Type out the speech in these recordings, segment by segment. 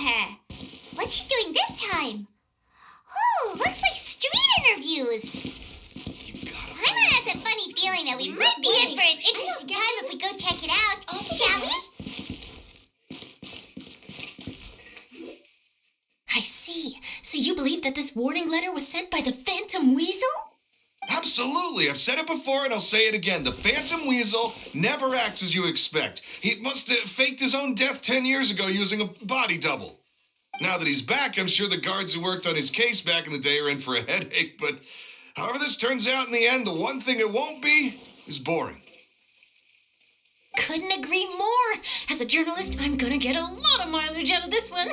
her. What's she doing this time? Oh, looks like street interviews. Paimon has a funny feeling that we might be in for an interesting time if we go check it out. Shall we? I see. So you believe that this warning letter was sent by the Phantom Weasel? Absolutely. I've said it before and I'll say it again. The Phantom Weasel never acts as you expect. He must have faked his own death 10 years ago using a body double. Now that he's back, I'm sure the guards who worked on his case back in the day are in for a headache, but however this turns out in the end, the one thing it won't be is boring. Couldn't agree more. As a journalist, I'm gonna get a lot of mileage out of this one.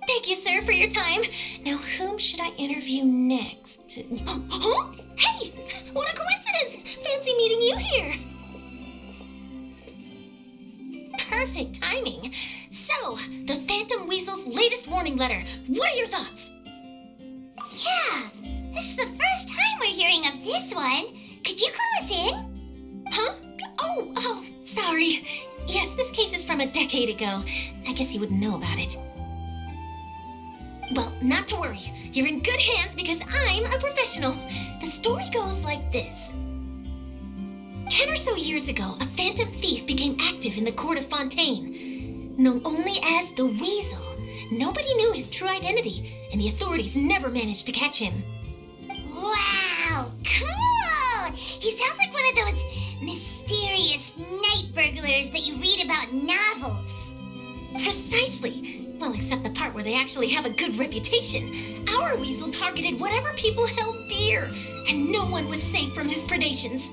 Thank you, sir, for your time. Now, whom should I interview next? Huh? Hey, what a coincidence! Fancy meeting you here. Perfect timing. So, the Phantom Weasel's latest warning letter. What are your thoughts? Yeah, this is the first time we're hearing of this one. Could you clue us in? Huh? Oh, sorry. Yes, this case is from a decade ago. I guess you wouldn't know about it. Well, not to worry. You're in good hands because I'm a professional. The story goes like this. 10 or so years ago, a phantom thief became active in the court of Fontaine. Known only as the Weasel, nobody knew his true identity, and the authorities never managed to catch him. Wow, cool! He sounds like one of those mysterious night burglars that you read about in novels. Precisely. Well, except the part where they actually have a good reputation. Our Weasel targeted whatever people held dear, and no one was safe from his predations.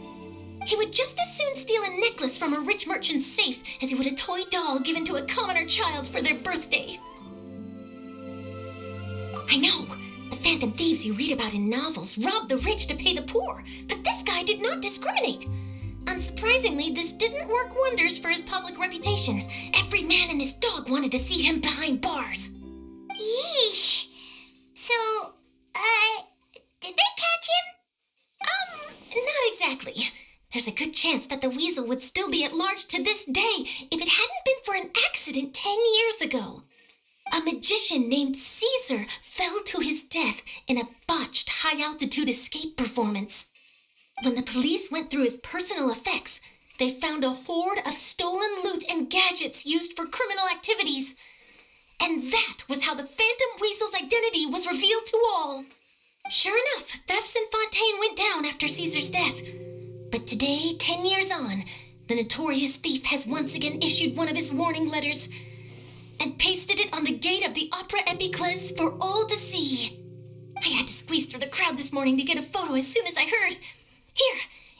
He would just as soon steal a necklace from a rich merchant's safe as he would a toy doll given to a commoner child for their birthday. I know, the phantom thieves you read about in novels rob the rich to pay the poor, but this guy did not discriminate. Unsurprisingly, this didn't work wonders for his public reputation. Every man and his dog wanted to see him behind bars. Yeesh. So, did they catch him? Not exactly. There's a good chance that the Weasel would still be at large to this day if it hadn't been for an accident 10 years ago. A magician named Caesar fell to his death in a botched high-altitude escape performance. When the police went through his personal effects, they found a hoard of stolen loot and gadgets used for criminal activities. And that was how the Phantom Weasel's identity was revealed to all. Sure enough, thefts in Fontaine went down after Caesar's death. But today, 10 years on, the notorious thief has once again issued one of his warning letters and pasted it on the gate of the Opera Epiclese for all to see. I had to squeeze through the crowd this morning to get a photo as soon as I heard. Here,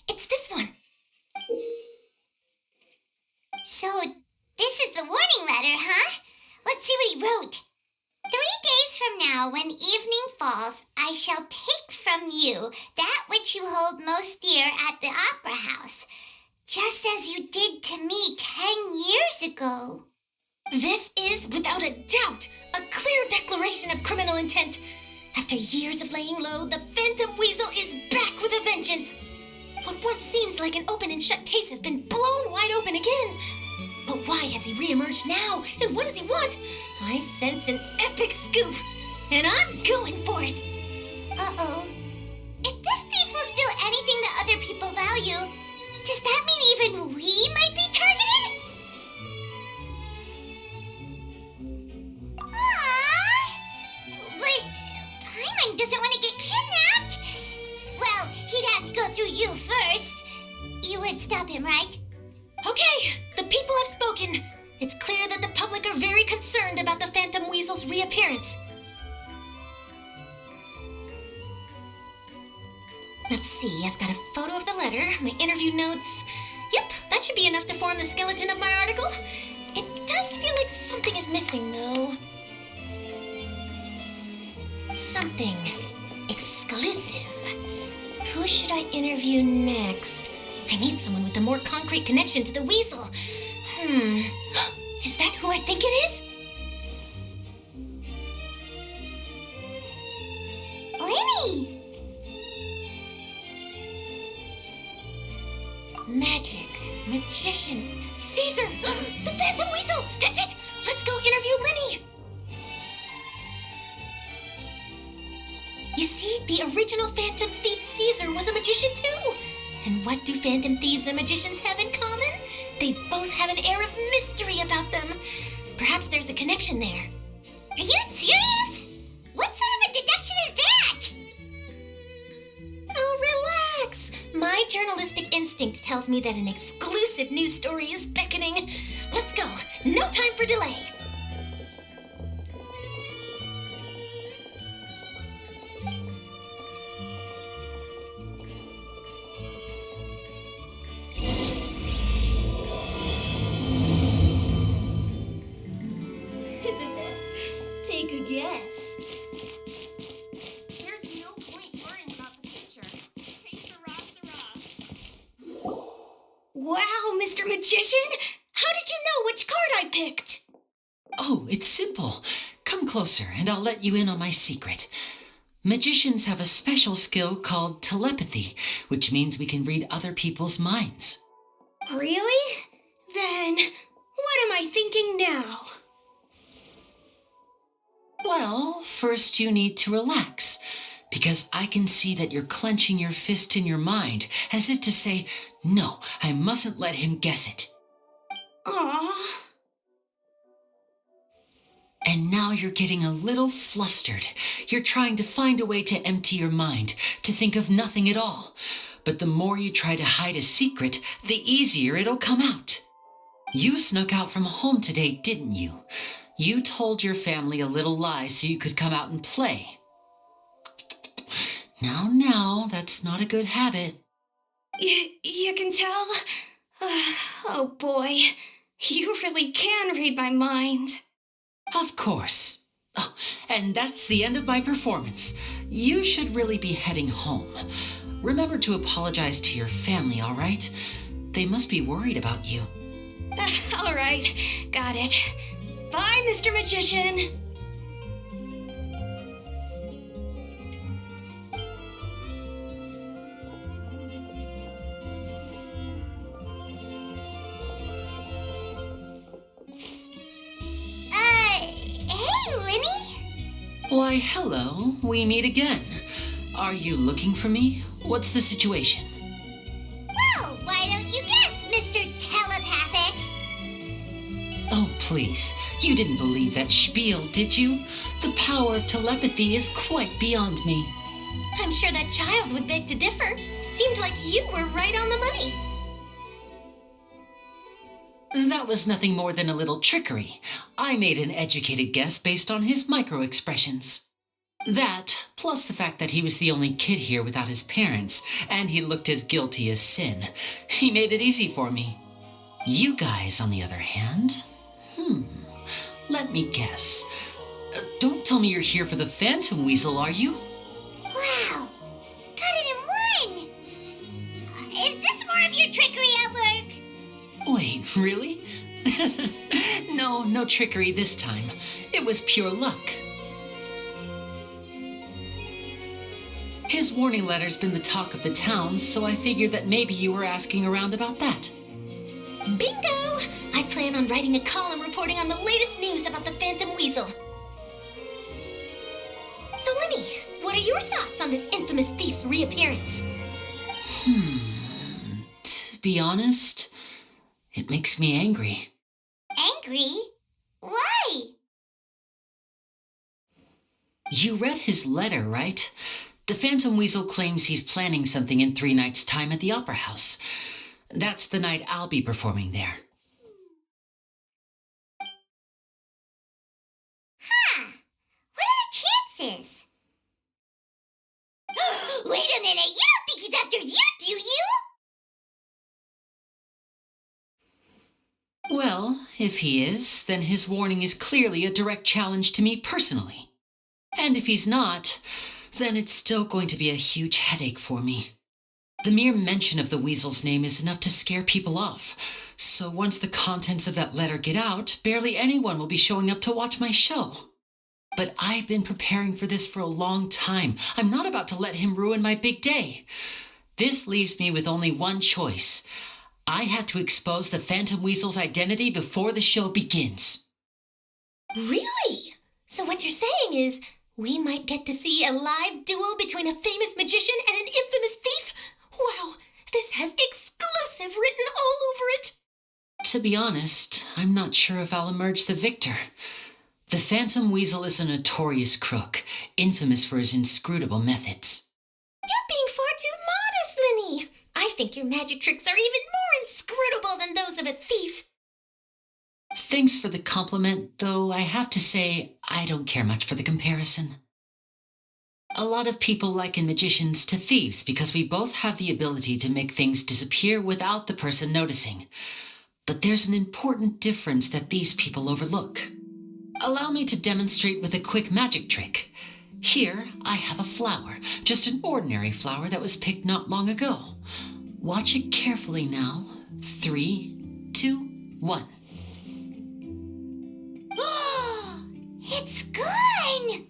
it's this one. So, this is the warning letter, huh? Let's see what he wrote. 3 days from now, when evening falls, I shall take from you that which you hold most dear at the opera house, just as you did to me 10 years ago. This is, without a doubt, a clear declaration of criminal intent. After years of laying low, the Phantom Weasel is back with a vengeance. What once seemed like an open and shut case has been blown wide open again. But why has he reemerged now? And what does he want? I sense an epic scoop, and I'm going for it. Uh-oh. If this thief will steal anything that other people value, does that mean even we might be targeted? Aww. But Paimon doesn't want to get kidnapped. Well, he'd have to go through you first. You would stop him, right? Okay, the people have spoken. It's clear that the public are very concerned about the Phantom Weasel's reappearance. Let's see, I've got a photo of the letter, my interview notes. Yep, that should be enough to form the skeleton of my article. It does feel like something is missing, though. Something exclusive. Who should I interview next? I need someone with a more concrete connection to the Weasel. Is that who I think it is? Linny! Magic, magician, Caesar, the Phantom Weasel! That's it! Let's go interview Linny! You see, the original Phantom Thief Caesar was a magician too. And what do Phantom Thieves and magicians have in common? They both have an air of mystery about them. Perhaps there's a connection there. Are you serious? What sort of a deduction is that? Oh, relax. My journalistic instinct tells me that an exclusive news story is beckoning. Let's go. No time for delay. Take a guess. There's no point worrying about the future. Hey, Sarah. Wow, Mr. Magician! How did you know which card I picked? Oh, it's simple. Come closer and I'll let you in on my secret. Magicians have a special skill called telepathy, which means we can read other people's minds. Really? Then, what am I thinking now? Well, first you need to relax, because I can see that you're clenching your fist in your mind, as if to say, no, I mustn't let him guess it. Aww. And now you're getting a little flustered. You're trying to find a way to empty your mind, to think of nothing at all. But the more you try to hide a secret, the easier it'll come out. You snuck out from home today, didn't you? You told your family a little lie so you could come out and play. Now, that's not a good habit. You can tell? Oh boy, you really can read my mind. Of course. Oh, and that's the end of my performance. You should really be heading home. Remember to apologize to your family, all right? They must be worried about you. All right, got it. Bye, Mr. Magician. Hey, Linny? Why, hello. We meet again. Are you looking for me? What's the situation? Well, why don't you guess, Mr. Telepathic? Oh, please. You didn't believe that spiel, did you? The power of telepathy is quite beyond me. I'm sure that child would beg to differ. Seemed like you were right on the money. That was nothing more than a little trickery. I made an educated guess based on his micro-expressions. That, plus the fact that he was the only kid here without his parents, and he looked as guilty as sin. He made it easy for me. You guys, on the other hand, let me guess. Don't tell me you're here for the Phantom Weasel, are you? Wow, got it in one! Is this more of your trickery at work? Wait, really? No trickery this time. It was pure luck. His warning letter's been the talk of the town, so I figured that maybe you were asking around about that. Bingo! I plan on writing a column reporting on the latest news about the Phantom Weasel. So, Linny, what are your thoughts on this infamous thief's reappearance? To be honest, it makes me angry. Angry? Why? You read his letter, right? The Phantom Weasel claims he's planning something in 3 nights' time at the Opera House. That's the night I'll be performing there. Huh. What are the chances? Wait a minute, you don't think he's after you, do you? Well, if he is, then his warning is clearly a direct challenge to me personally. And if he's not, then it's still going to be a huge headache for me. The mere mention of the Weasel's name is enough to scare people off. So once the contents of that letter get out, barely anyone will be showing up to watch my show. But I've been preparing for this for a long time. I'm not about to let him ruin my big day. This leaves me with only one choice. I have to expose the Phantom Weasel's identity before the show begins. Really? So what you're saying is, We might get to see a live duel between a famous magician and an infamous thief. Wow, this has exclusive written all over it. To be honest, I'm not sure if I'll emerge the victor. The Phantom Weasel is a notorious crook, infamous for his inscrutable methods. You're being far too modest, Linny. I think your magic tricks are even more inscrutable than those of a thief. Thanks for the compliment, though I have to say I don't care much for the comparison. A lot of people liken magicians to thieves because we both have the ability to make things disappear without the person noticing. But there's an important difference that these people overlook. Allow me to demonstrate with a quick magic trick. Here, I have a flower, just an ordinary flower that was picked not long ago. Watch it carefully now. 3, 2, 1. It's gone!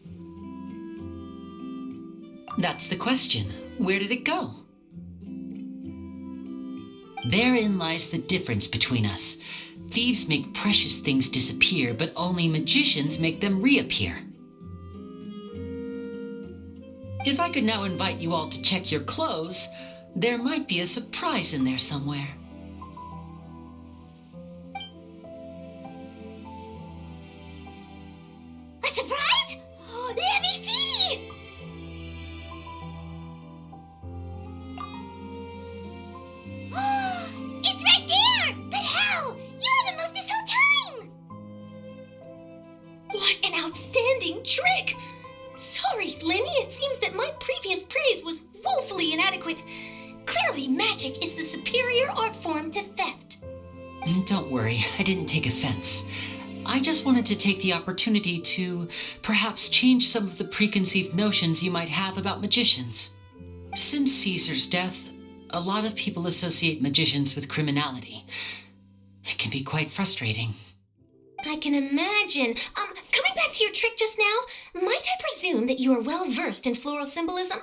That's the question. Where did it go? Therein lies the difference between us. Thieves make precious things disappear, but only magicians make them reappear. If I could now invite you all to check your clothes, there might be a surprise in there somewhere. A surprise? Let me see! It's right there! But how? You haven't moved this whole time! What an outstanding trick! Sorry, Linny, it seems that my previous praise was woefully inadequate. Clearly, magic is the superior art form to theft. Don't worry, I didn't take offense. I just wanted to take the opportunity to perhaps change some of the preconceived notions you might have about magicians. Since Caesar's death, a lot of people associate magicians with criminality. It can be quite frustrating. I can imagine. Coming back to your trick just now, might I presume that you are well versed in floral symbolism?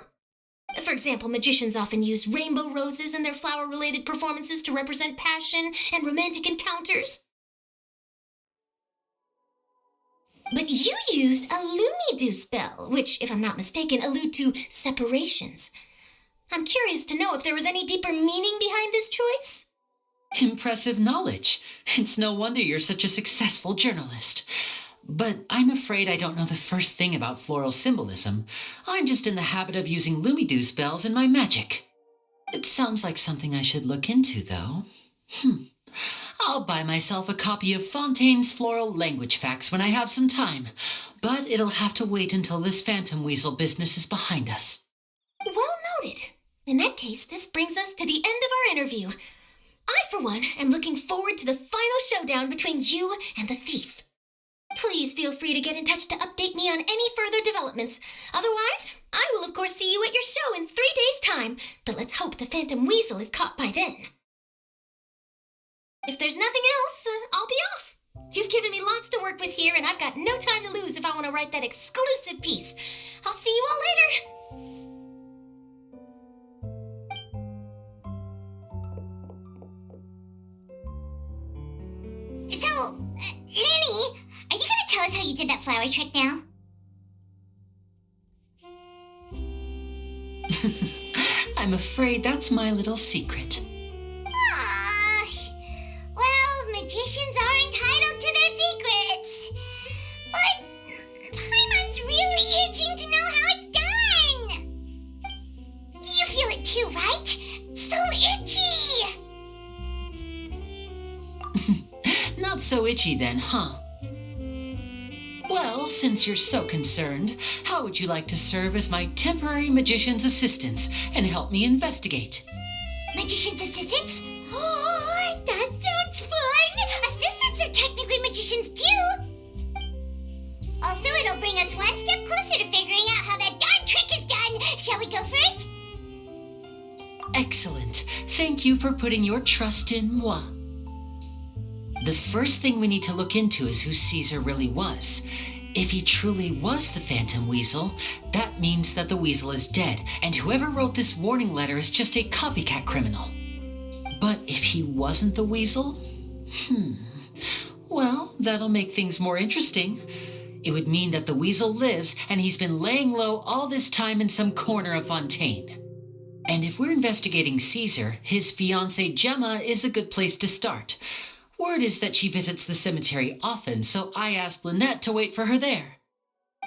For example, magicians often use rainbow roses in their flower-related performances to represent passion and romantic encounters. But you used a Lumine spell, which, if I'm not mistaken, allude to separations. I'm curious to know if there was any deeper meaning behind this choice. Impressive knowledge. It's no wonder you're such a successful journalist. But I'm afraid I don't know the first thing about floral symbolism. I'm just in the habit of using Lumine spells in my magic. It sounds like something I should look into, though. I'll buy myself a copy of Fontaine's Floral Language Facts when I have some time, but it'll have to wait until this Phantom Weasel business is behind us. Well noted. In that case, this brings us to the end of our interview. I, for one, am looking forward to the final showdown between you and the thief. Please feel free to get in touch to update me on any further developments. Otherwise, I will of course see you at your show in 3 days' time, but let's hope the Phantom Weasel is caught by then. If there's nothing else, I'll be off. You've given me lots to work with here, and I've got no time to lose if I want to write that exclusive piece. I'll see you all later. So, Lenny, are you gonna tell us how you did that flower trick now? I'm afraid that's my little secret. Well, magicians are entitled to their secrets. But Paimon's really itching to know how it's done. You feel it too, right? So itchy. Not so itchy then, huh? Well, since you're so concerned, how would you like to serve as my temporary magician's assistants and help me investigate? Magician's assistants? Oh, that sounds fun! Assistants are technically magicians too! Also, it'll bring us one step closer to figuring out how that darn trick is done! Shall we go for it? Excellent. Thank you for putting your trust in moi. The first thing we need to look into is who Caesar really was. If he truly was the Phantom Weasel, that means that the weasel is dead, and whoever wrote this warning letter is just a copycat criminal. But if he wasn't the weasel? Well, that'll make things more interesting. It would mean that the weasel lives and he's been laying low all this time in some corner of Fontaine. And if we're investigating Caesar, his fiancée Gemma is a good place to start. Word is that she visits the cemetery often, so I asked Lynette to wait for her there.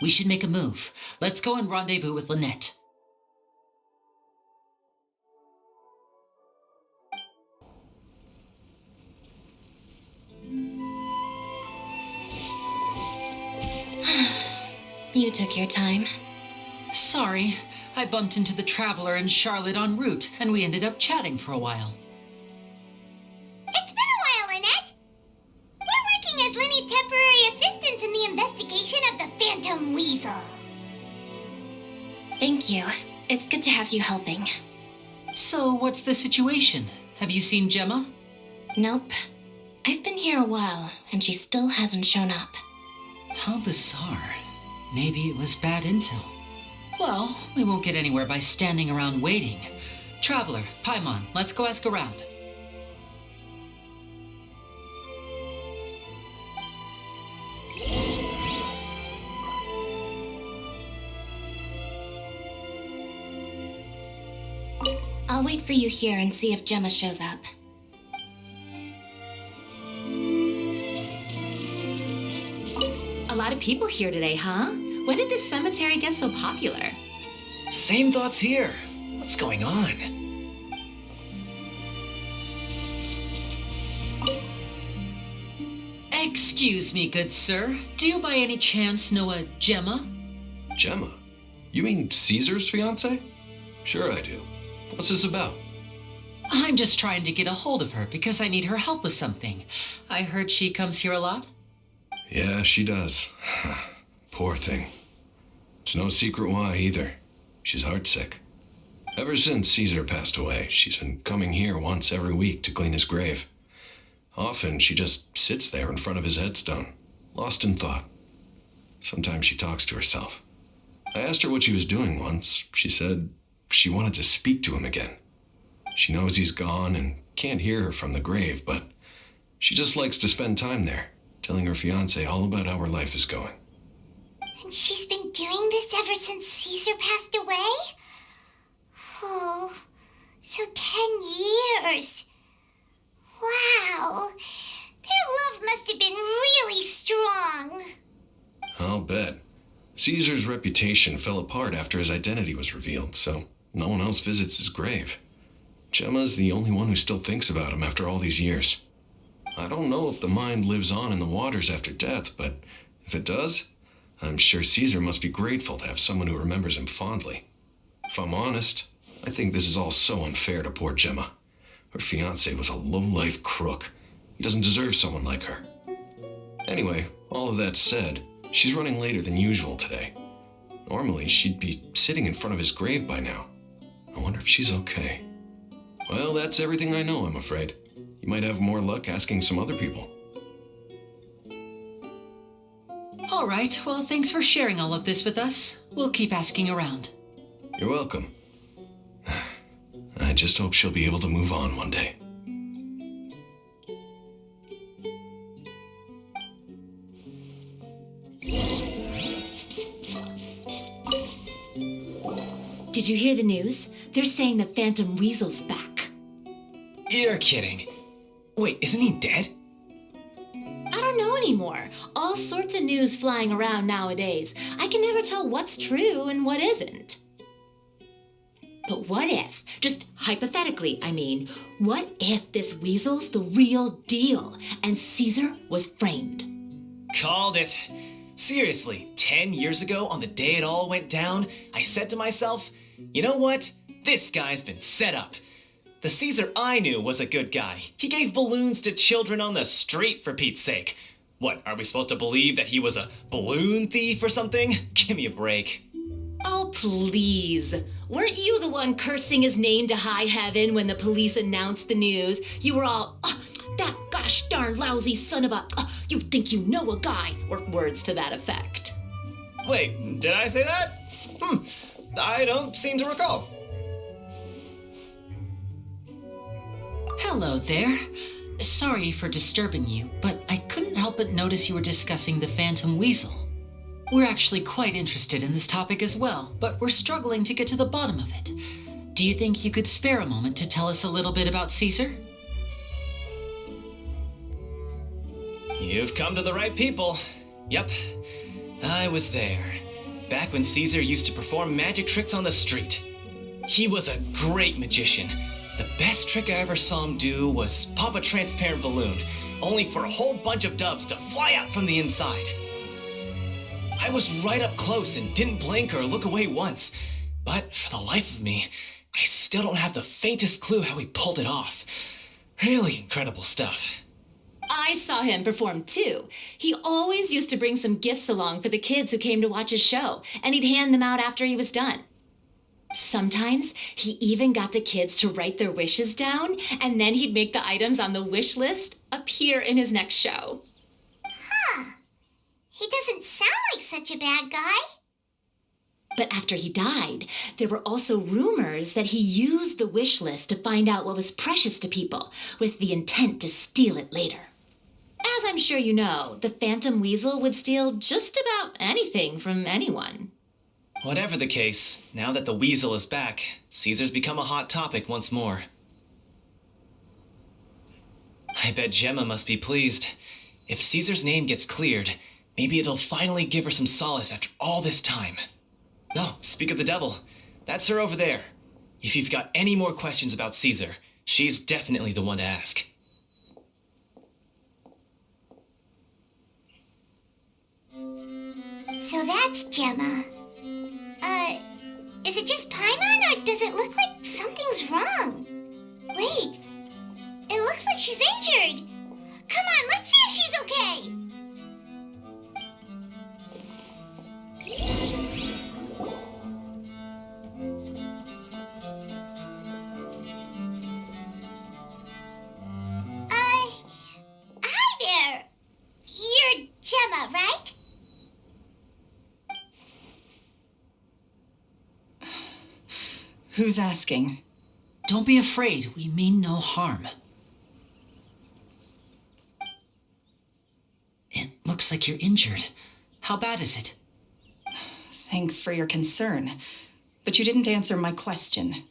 We should make a move. Let's go and rendezvous with Lynette. You took your time. Sorry, I bumped into the Traveler and Charlotte en route, and we ended up chatting for a while. It's been a while, Lynette. We're working as Lenny's temporary assistants in the investigation of the Phantom Weasel. Thank you. It's good to have you helping. So, what's the situation? Have you seen Gemma? Nope. I've been here a while, and she still hasn't shown up. How bizarre. Maybe it was bad intel. Well, we won't get anywhere by standing around waiting. Traveler, Paimon, let's go ask around. I'll wait for you here and see if Gemma shows up. A lot of people here today, huh? When did this cemetery get so popular? Same thoughts here. What's going on? Excuse me, good sir. Do you by any chance know a Gemma? Gemma? You mean Caesar's fiancée? Sure I do. What's this about? I'm just trying to get a hold of her because I need her help with something. I heard she comes here a lot. Yeah, she does. Poor thing. It's no secret why either. She's heartsick. Ever since Caesar passed away, she's been coming here once every week to clean his grave. Often she just sits there in front of his headstone, lost in thought. Sometimes she talks to herself. I asked her what she was doing once. She said she wanted to speak to him again. She knows he's gone and can't hear her from the grave, but she just likes to spend time there, telling her fiancé all about how her life is going. And she's been doing this ever since Caesar passed away? Oh, so 10 years. Wow. Their love must have been really strong. I'll bet. Caesar's reputation fell apart after his identity was revealed, so no one else visits his grave. Gemma's the only one who still thinks about him after all these years. I don't know if the mind lives on in the waters after death, but if it does, I'm sure Caesar must be grateful to have someone who remembers him fondly. If I'm honest, I think this is all so unfair to poor Gemma. Her fiancé was a low-life crook. He doesn't deserve someone like her. Anyway, all of that said, she's running later than usual today. Normally, she'd be sitting in front of his grave by now. I wonder if she's okay. Well, that's everything I know, I'm afraid. You might have more luck asking some other people. All right, well, thanks for sharing all of this with us. We'll keep asking around. You're welcome. I just hope she'll be able to move on one day. Did you hear the news? They're saying the Phantom Weasel's back. You're kidding. Wait, isn't he dead? I don't know anymore. All sorts of news flying around nowadays. I can never tell what's true and what isn't. But what if, just hypothetically, I mean, what if this weasel's the real deal and Caesar was framed? Called it. Seriously, 10 years ago, on the day it all went down, I said to myself, you know what? This guy's been set up. The Caesar I knew was a good guy. He gave balloons to children on the street, for Pete's sake. What, are we supposed to believe that he was a balloon thief or something? Give me a break. Oh, please. Weren't you the one cursing his name to high heaven when the police announced the news? You were all, that gosh darn lousy son of a, you think you know a guy, or words to that effect. Wait, did I say that? I don't seem to recall. Hello there. Sorry for disturbing you, but I couldn't help but notice you were discussing the Phantom Weasel. We're actually quite interested in this topic as well, but we're struggling to get to the bottom of it. Do you think you could spare a moment to tell us a little bit about Caesar? You've come to the right people. Yep, I was there. Back when Caesar used to perform magic tricks on the street. He was a great magician. The best trick I ever saw him do was pop a transparent balloon, only for a whole bunch of doves to fly out from the inside. I was right up close and didn't blink or look away once, but for the life of me, I still don't have the faintest clue how he pulled it off. Really incredible stuff. I saw him perform too. He always used to bring some gifts along for the kids who came to watch his show, and he'd hand them out after he was done. Sometimes he even got the kids to write their wishes down, and then he'd make the items on the wish list appear in his next show. Huh. He doesn't sound like such a bad guy. But after he died, there were also rumors that he used the wish list to find out what was precious to people, with the intent to steal it later. As I'm sure you know, the Phantom Weasel would steal just about anything from anyone. Whatever the case, now that the weasel is back, Caesar's become a hot topic once more. I bet Gemma must be pleased. If Caesar's name gets cleared, maybe it'll finally give her some solace after all this time. No, speak of the devil. That's her over there. If you've got any more questions about Caesar, she's definitely the one to ask. So that's Gemma. Is it just Paimon, or does it look like something's wrong? Wait, it looks like she's injured. Come on, let's see if she's okay. Hi there. You're Gemma, right? Who's asking? Don't be afraid, we mean no harm. It looks like you're injured. How bad is it? Thanks for your concern, but you didn't answer my question.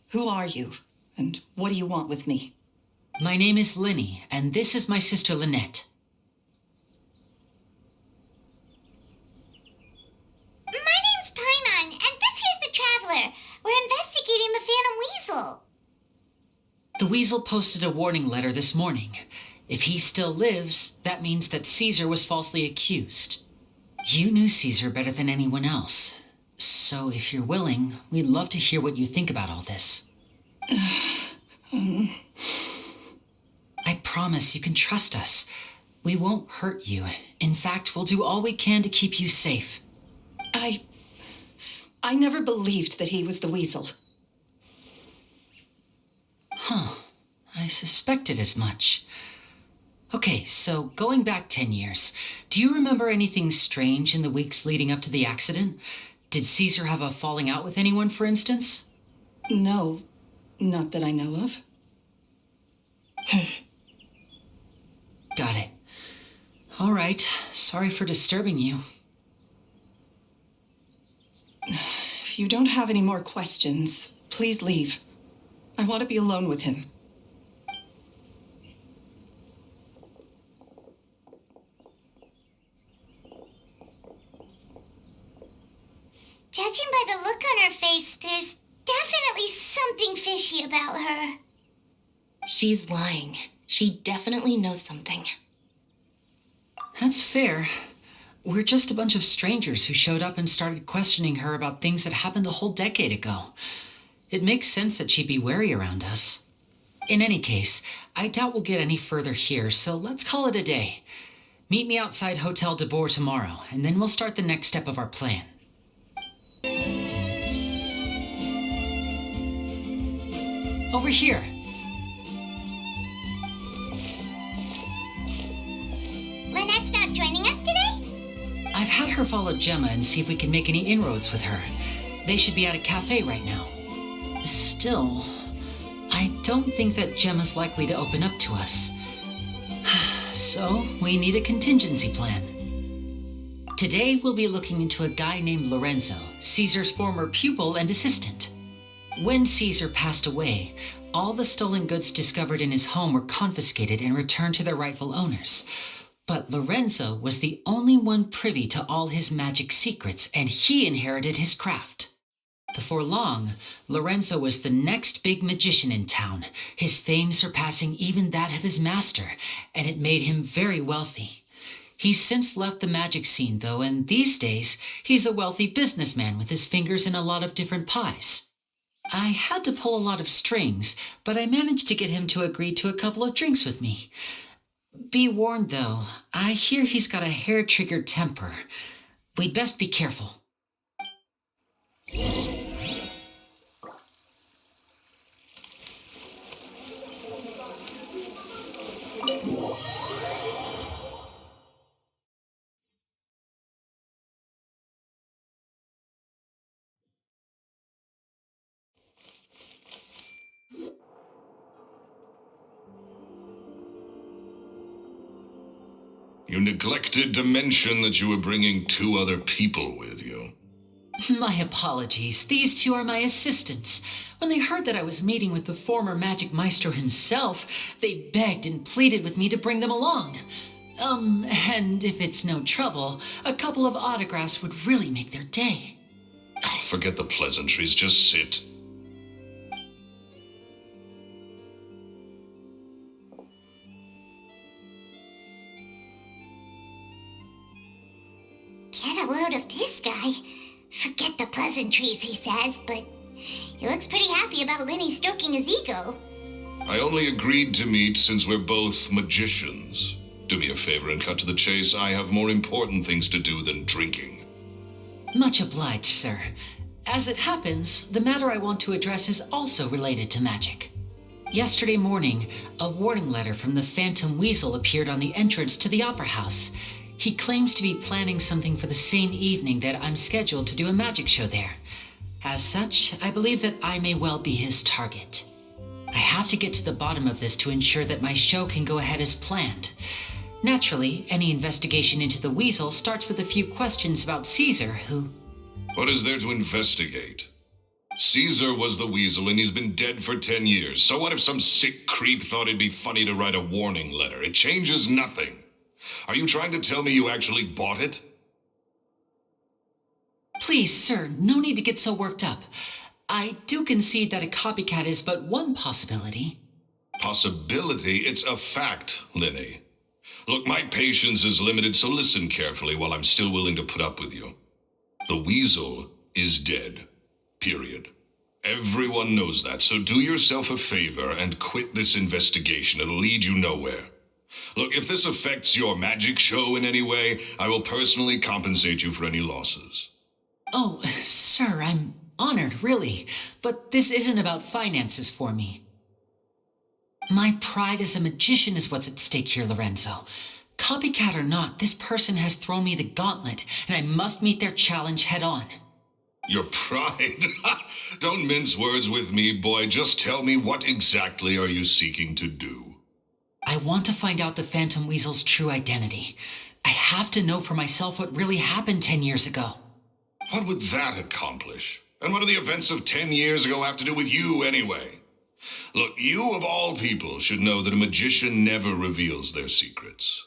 Who are you, and what do you want with me? My name is Linny, and this is my sister Lynette. My name's Paimon, and this here's the Traveler. We're investigating the Phantom Weasel. The Weasel posted a warning letter this morning. If he still lives, that means that Caesar was falsely accused. You knew Caesar better than anyone else. So if you're willing, we'd love to hear what you think about all this. I promise you can trust us. We won't hurt you. In fact, we'll do all we can to keep you safe. I never believed that he was the weasel. Huh. I suspected as much. Okay, so going back 10 years, do you remember anything strange in the weeks leading up to the accident? Did Caesar have a falling out with anyone, for instance? No, not that I know of. Got it. All right, sorry for disturbing you. If you don't have any more questions, please leave. I want to be alone with him. Judging by the look on her face, there's definitely something fishy about her. She's lying. She definitely knows something. That's fair. We're just a bunch of strangers who showed up and started questioning her about things that happened a whole decade ago. It makes sense that she'd be wary around us. In any case, I doubt we'll get any further here, so let's call it a day. Meet me outside Hotel de Boer tomorrow, and then we'll start the next step of our plan. Over here. Lynette's not joining us today? I've had her follow Gemma and see if we can make any inroads with her. They should be at a cafe right now. Still, I don't think that Gemma's likely to open up to us. So, we need a contingency plan. Today we'll be looking into a guy named Lorenzo, Caesar's former pupil and assistant. When Caesar passed away, all the stolen goods discovered in his home were confiscated and returned to their rightful owners. But Lorenzo was the only one privy to all his magic secrets, and he inherited his craft. Before long, Lorenzo was the next big magician in town, his fame surpassing even that of his master, and it made him very wealthy. He's since left the magic scene, though, and these days, he's a wealthy businessman with his fingers in a lot of different pies. I had to pull a lot of strings, but I managed to get him to agree to a couple of drinks with me. Be warned, though, I hear he's got a hair-triggered temper. We'd best be careful. You neglected to mention that you were bringing 2 other people with you. My apologies. These 2 are my assistants. When they heard that I was meeting with the former magic maestro himself, they begged and pleaded with me to bring them along. And if it's no trouble, a couple of autographs would really make their day. Oh, forget the pleasantries, just sit. Get a load of this guy. Forget the pleasantries, he says, but he looks pretty happy about Lenny stroking his ego. I only agreed to meet since we're both magicians. Do me a favor and cut to the chase. I have more important things to do than drinking. Much obliged, sir. As it happens, the matter I want to address is also related to magic. Yesterday morning, a warning letter from the Phantom Weasel appeared on the entrance to the Opera House. He claims to be planning something for the same evening that I'm scheduled to do a magic show there. As such, I believe that I may well be his target. I have to get to the bottom of this to ensure that my show can go ahead as planned. Naturally, any investigation into the Weasel starts with a few questions about Caesar, who... What is there to investigate? Caesar was the Weasel and he's been dead for 10 years. So what if some sick creep thought it'd be funny to write a warning letter? It changes nothing. Are you trying to tell me you actually bought it? Please, sir, no need to get so worked up. I do concede that a copycat is but one possibility. Possibility? It's a fact, Linny. Look, my patience is limited, so listen carefully while I'm still willing to put up with you. The Weasel is dead. Period. Everyone knows that, so do yourself a favor and quit this investigation. It'll lead you nowhere. Look, if this affects your magic show in any way, I will personally compensate you for any losses. Oh, sir, I'm honored, really. But this isn't about finances for me. My pride as a magician is what's at stake here, Lorenzo. Copycat or not, this person has thrown me the gauntlet, and I must meet their challenge head on. Your pride? Don't mince words with me, boy. Just tell me, what exactly are you seeking to do? I want to find out the Phantom Weasel's true identity. I have to know for myself what really happened 10 years ago. What would that accomplish? And what do the events of 10 years ago have to do with you, anyway? Look, you of all people should know that a magician never reveals their secrets.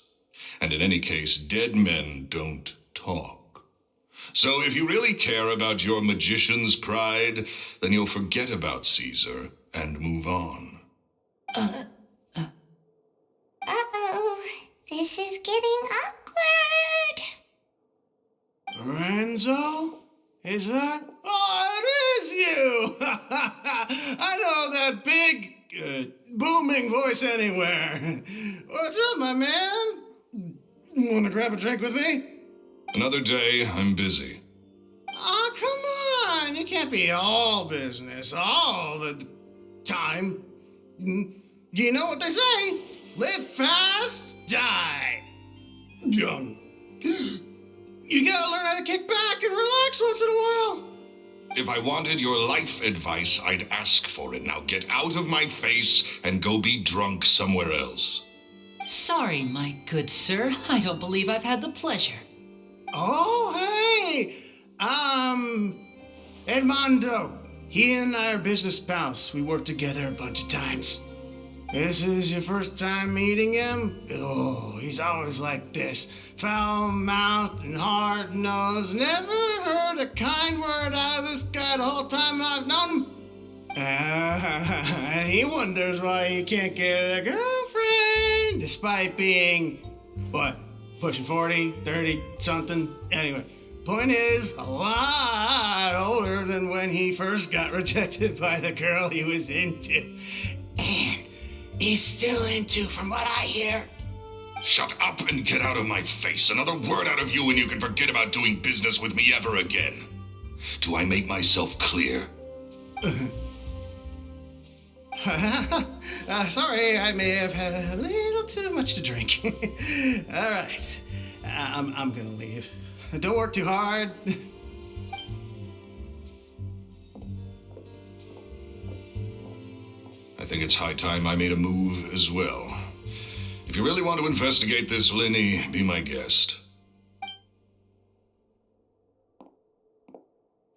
And in any case, dead men don't talk. So if you really care about your magician's pride, then you'll forget about Caesar and move on. Uh-oh. This is getting awkward. Lorenzo? Is that? Oh, it is you! I know that big, booming voice anywhere. What's up, my man? Want to grab a drink with me? Another day, I'm busy. Oh, come on. You can't be all business all the time. You know what they say? Live fast, die young. You gotta learn how to kick back and relax once in a while. If I wanted your life advice, I'd ask for it. Now get out of my face and go be drunk somewhere else. Sorry, my good sir. I don't believe I've had the pleasure. Oh, hey! Edmondo. He and I are business pals. We worked together a bunch of times. This is your first time meeting him? Oh, he's always like this. Foul-mouthed and hard-nosed. Never heard a kind word out of this guy the whole time I've known him. And he wonders why he can't get a girlfriend, despite being, what, pushing 40, 30, something? Anyway, point is, a lot older than when he first got rejected by the girl he was into. And is still into, from what I hear. Shut up and get out of my face. Another word out of you and you can forget about doing business with me ever again. Do I make myself clear? Sorry, I may have had a little too much to drink. All right, I'm gonna leave. Don't work too hard. I think it's high time I made a move as well. If you really want to investigate this, Lenny, be my guest.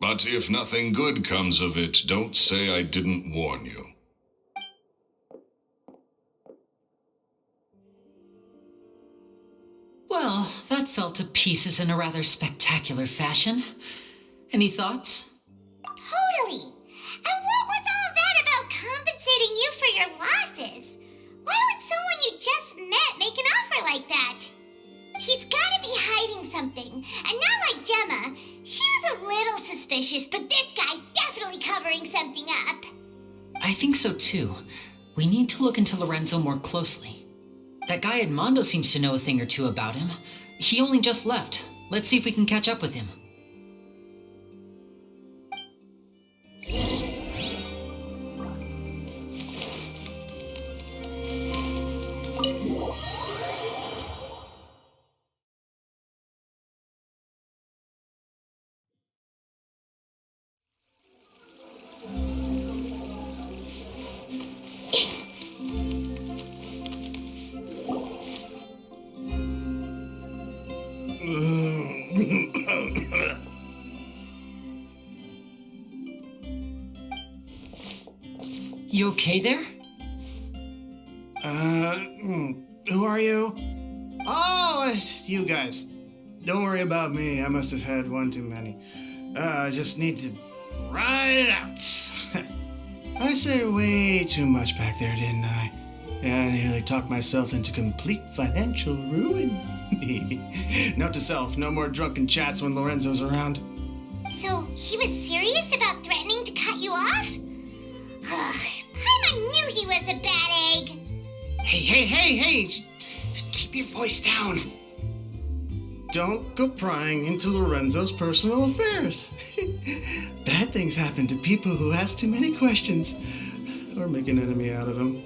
But if nothing good comes of it, don't say I didn't warn you. Well, that fell to pieces in a rather spectacular fashion. Any thoughts? Totally. And what was all that about compensating you for your losses? Why would someone you just met make an offer like that? He's gotta be hiding something. And not like Gemma. She was a little suspicious, but this guy's definitely covering something up. I think so too. We need to look into Lorenzo more closely. That guy Edmondo seems to know a thing or two about him. He only just left. Let's see if we can catch up with him. You okay there? Who are you? Oh, it's you guys. Don't worry about me. I must have had one too many. I just need to ride it out. I said way too much back there, didn't I? Yeah, I nearly talked myself into complete financial ruin. Note to self, no more drunken chats when Lorenzo's around. So he was serious about threatening to cut you off? Paimon knew he was a bad egg. Hey! Keep your voice down. Don't go prying into Lorenzo's personal affairs. Bad things happen to people who ask too many questions or make an enemy out of him.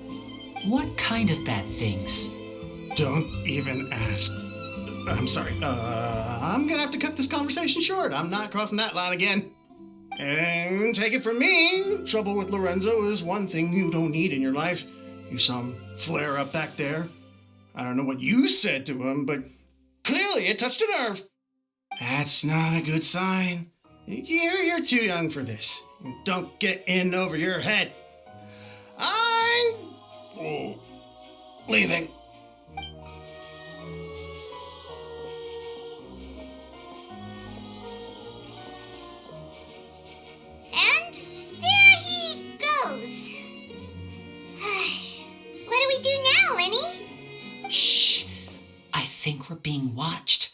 What kind of bad things? Don't even ask. I'm sorry. I'm gonna have to cut this conversation short. I'm not crossing that line again. And take it from me, trouble with Lorenzo is one thing you don't need in your life. You saw him flare up back there. I don't know what you said to him, but clearly it touched a nerve. That's not a good sign. You're too young for this. Don't get in over your head. I'm leaving. And there he goes. What do we do now, Lenny? Shh! I think we're being watched.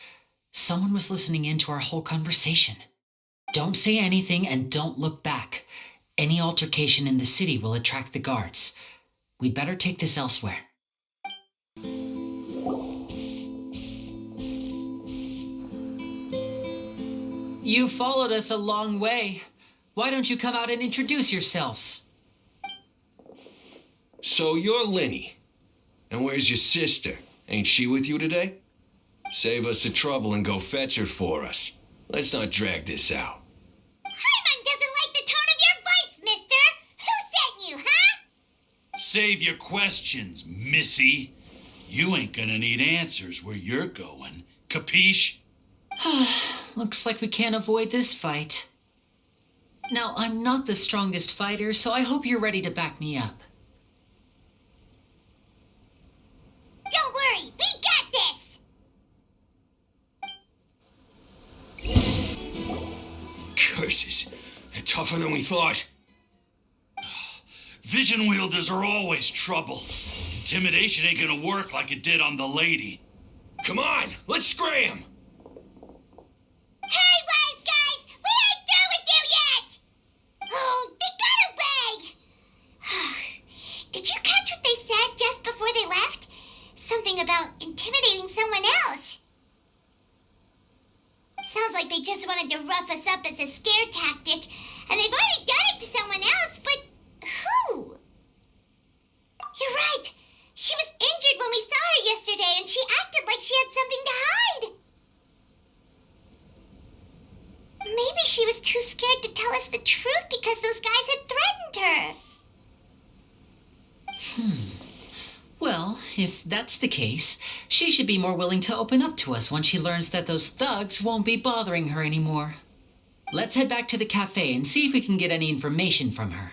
Someone was listening in to our whole conversation. Don't say anything and don't look back. Any altercation in the city will attract the guards. We'd better take this elsewhere. You followed us a long way. Why don't you come out and introduce yourselves? So you're Lenny. And where's your sister? Ain't she with you today? Save us the trouble and go fetch her for us. Let's not drag this out. Paimon doesn't like the tone of your voice, mister. Who sent you, huh? Save your questions, missy. You ain't gonna need answers where you're going. Capiche? Looks like we can't avoid this fight. Now, I'm not the strongest fighter, so I hope you're ready to back me up. Don't worry, we got this! Curses. They're tougher than we thought. Vision wielders are always trouble. Intimidation ain't gonna work like it did on the lady. Come on, let's scram! Hurry, wise guys! We ain't through with you yet! Oh, they got away! Did you catch what they said just before they left? Something about intimidating someone else. Sounds like they just wanted to rough us up as a scare tactic, and they've already done it to someone else, but who? You're right. She was injured when we saw her yesterday, and she acted like she had something to hide. Maybe she was too scared to tell us the truth because those guys had threatened her. Well, if that's the case, she should be more willing to open up to us once she learns that those thugs won't be bothering her anymore. Let's head back to the cafe and see if we can get any information from her.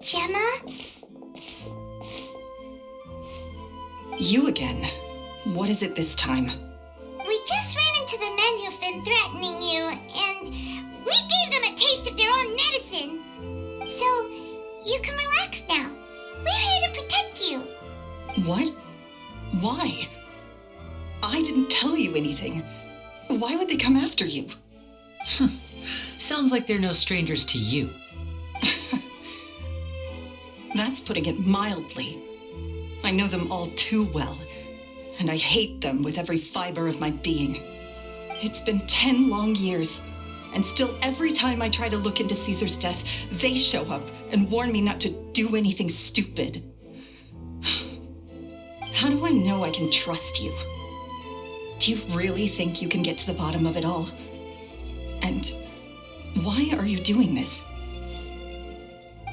Gemma? You again. What is it this time? We just ran into the men who've been threatening you, and we gave them a taste of their own medicine. So, you can relax now. We're here to protect you. What? Why? I didn't tell you anything. Why would they come after you? Sounds like they're no strangers to you. That's putting it mildly. I know them all too well, and I hate them with every fiber of my being. It's been 10 long years, and still every time I try to look into Caesar's death, they show up and warn me not to do anything stupid. How do I know I can trust you? Do you really think you can get to the bottom of it all? And why are you doing this?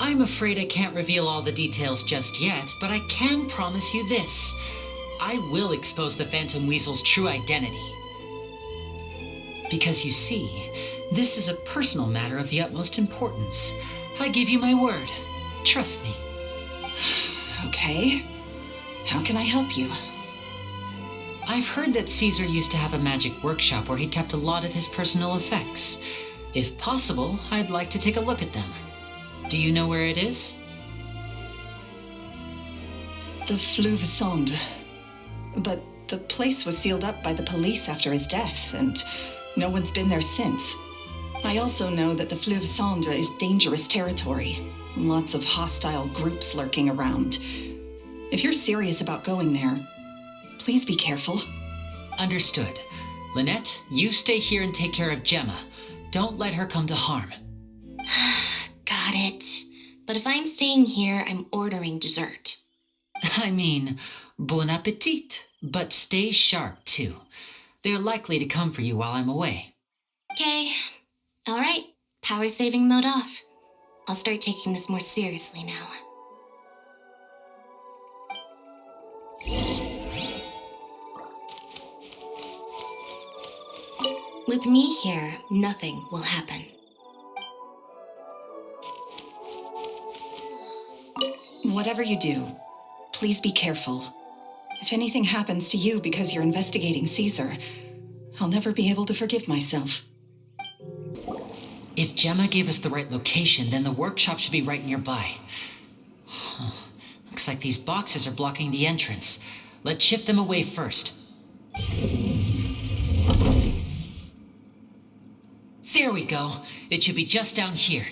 I'm afraid I can't reveal all the details just yet, but I can promise you this. I will expose the Phantom Weasel's true identity. Because you see, this is a personal matter of the utmost importance. I give you my word. Trust me. Okay. How can I help you? I've heard that Caesar used to have a magic workshop where he kept a lot of his personal effects. If possible, I'd like to take a look at them. Do you know where it is? The Fleuve Sonde. But the place was sealed up by the police after his death, and no one's been there since. I also know that the Fleuve Sonde is dangerous territory. Lots of hostile groups lurking around. If you're serious about going there, please be careful. Understood. Lynette, you stay here and take care of Gemma. Don't let her come to harm. Got it. But if I'm staying here, I'm ordering dessert. I mean, bon appetit. But stay sharp, too. They're likely to come for you while I'm away. Okay. All right. Power saving mode off. I'll start taking this more seriously now. With me here, nothing will happen. Whatever you do, please be careful. If anything happens to you because you're investigating Caesar, I'll never be able to forgive myself. If Gemma gave us the right location, then the workshop should be right nearby. Looks like these boxes are blocking the entrance. Let's shift them away first. There we go. It should be just down here.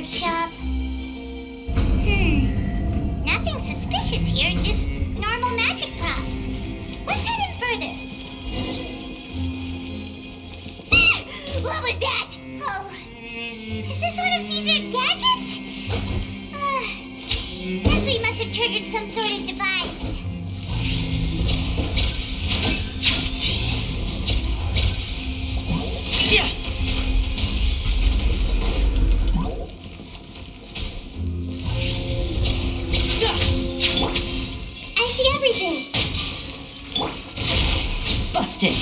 workshop. Nothing suspicious here, just normal magic props. Let's head in further. What was that? Oh, is this one of Caesar's gadgets? Guess we must have triggered some sort of device. I see everything. Busted.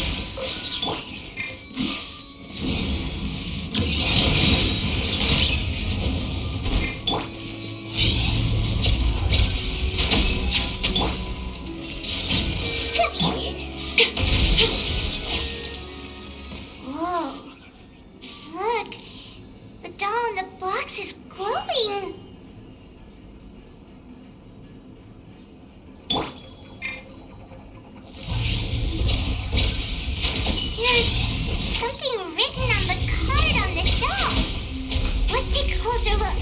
Whoa. Look. The doll in the box is glowing. There's something written on the card on this doll. Let's take a closer look.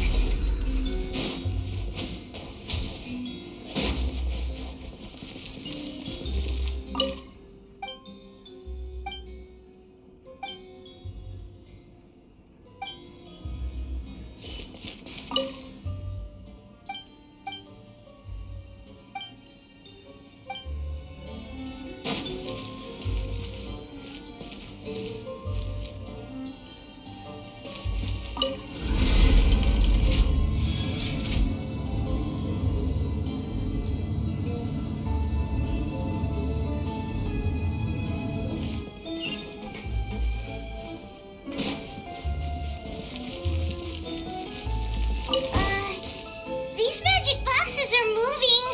These magic boxes are moving.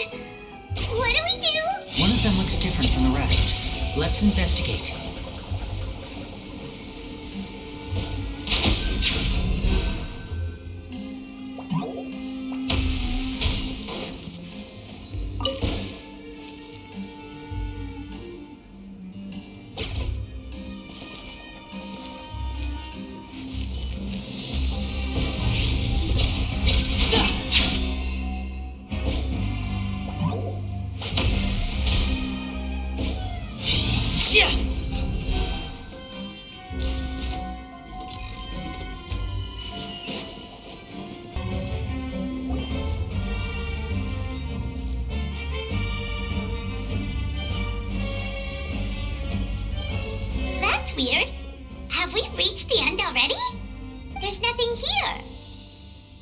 What do we do? One of them looks different from the rest. Let's investigate. That's weird. Have we reached the end already? There's nothing here.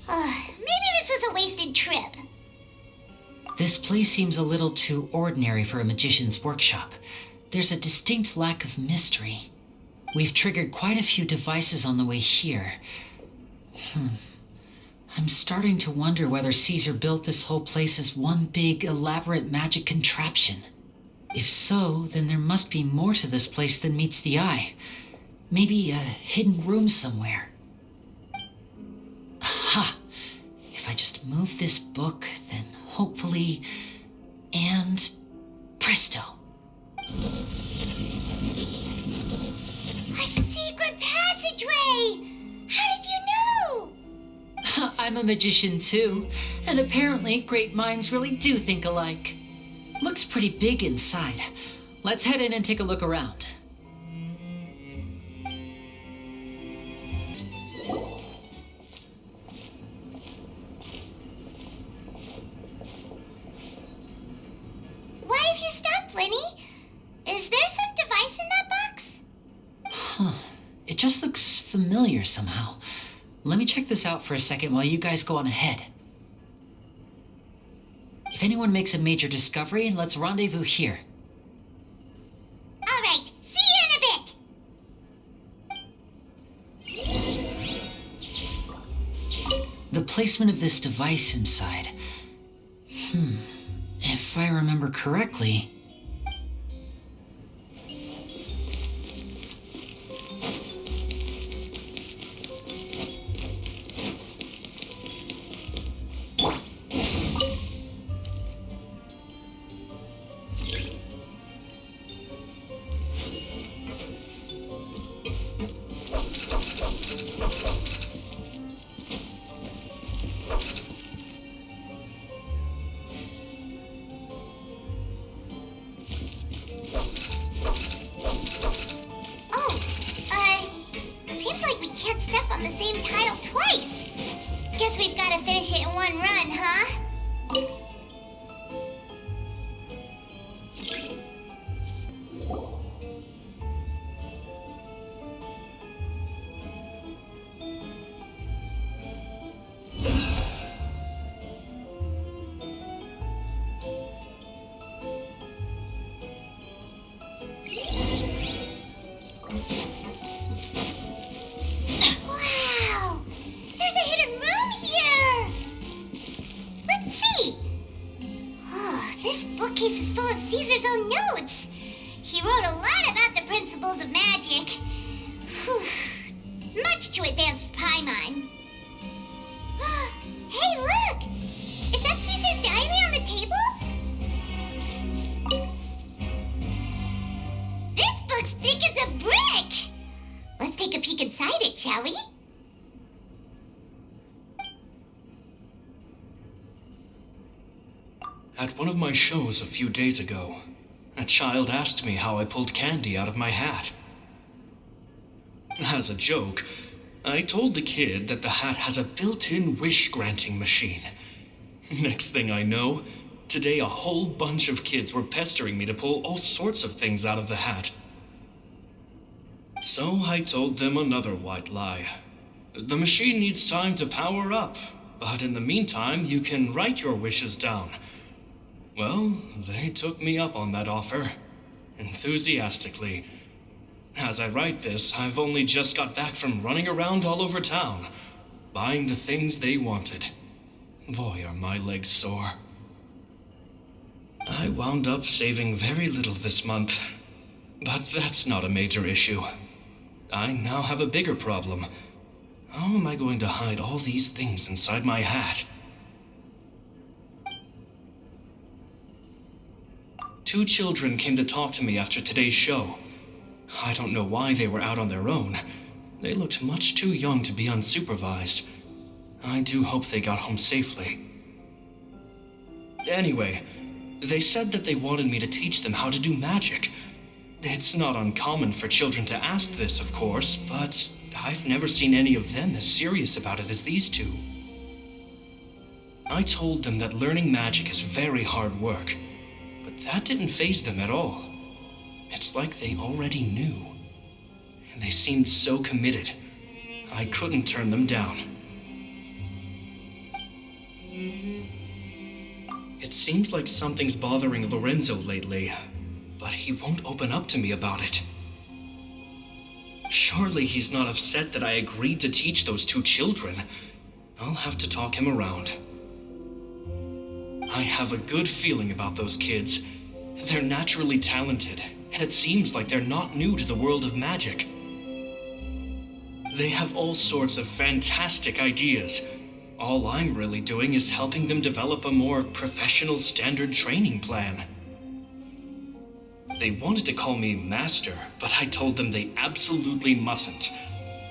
Maybe this was a wasted trip. This place seems a little too ordinary for a magician's workshop. There's a distinct lack of mystery. We've triggered quite a few devices on the way here. I'm starting to wonder whether Caesar built this whole place as one big, elaborate magic contraption. If so, then there must be more to this place than meets the eye. Maybe a hidden room somewhere. Aha! If I just move this book, then hopefully... and... presto! A secret passageway! How did you know? I'm a magician too, and apparently great minds really do think alike. Looks pretty big inside. Let's head in and take a look around. Why have you stopped, Lenny? Is there some device in that box? Huh. It just looks familiar somehow. Let me check this out for a second while you guys go on ahead. If anyone makes a major discovery, let's rendezvous here. All right, see you in a bit. The placement of this device inside. If I remember correctly... case is full of Caesar's own notes. He wrote a lot about the principles of magic. Whew. Much too advanced for Paimon. Hey, look! Is that Caesar's diary on the table? This book's thick as a brick! Let's take a peek inside it, shall we? At one of my shows a few days ago, a child asked me how I pulled candy out of my hat. As a joke, I told the kid that the hat has a built-in wish-granting machine. Next thing I know, today a whole bunch of kids were pestering me to pull all sorts of things out of the hat. So I told them another white lie. The machine needs time to power up, but in the meantime, you can write your wishes down. Well, they took me up on that offer, enthusiastically. As I write this, I've only just got back from running around all over town, buying the things they wanted. Boy, are my legs sore. I wound up saving very little this month, but that's not a major issue. I now have a bigger problem. How am I going to hide all these things inside my hat? 2 children came to talk to me after today's show. I don't know why they were out on their own. They looked much too young to be unsupervised. I do hope they got home safely. Anyway, they said that they wanted me to teach them how to do magic. It's not uncommon for children to ask this, of course, but I've never seen any of them as serious about it as these 2. I told them that learning magic is very hard work, but that didn't faze them at all. It's like they already knew. They seemed so committed. I couldn't turn them down. It seems like something's bothering Lorenzo lately, but he won't open up to me about it. Surely he's not upset that I agreed to teach those 2 children. I'll have to talk him around. I have a good feeling about those kids. They're naturally talented, and it seems like they're not new to the world of magic. They have all sorts of fantastic ideas. All I'm really doing is helping them develop a more professional standard training plan. They wanted to call me Master, but I told them they absolutely mustn't.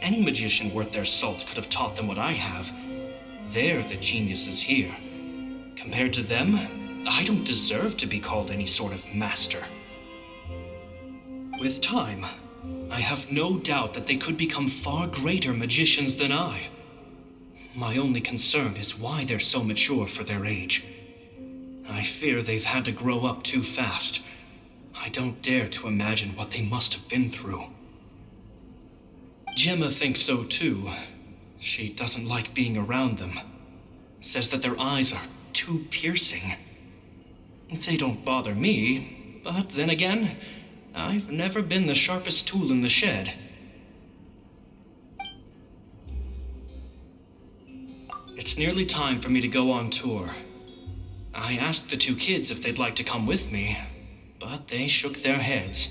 Any magician worth their salt could have taught them what I have. They're the geniuses here. Compared to them, I don't deserve to be called any sort of master. With time, I have no doubt that they could become far greater magicians than I. My only concern is why they're so mature for their age. I fear they've had to grow up too fast. I don't dare to imagine what they must have been through. Gemma thinks so too. She doesn't like being around them. Says that their eyes are too piercing. They don't bother me, but then again, I've never been the sharpest tool in the shed. It's nearly time for me to go on tour. I asked the 2 kids if they'd like to come with me, but they shook their heads.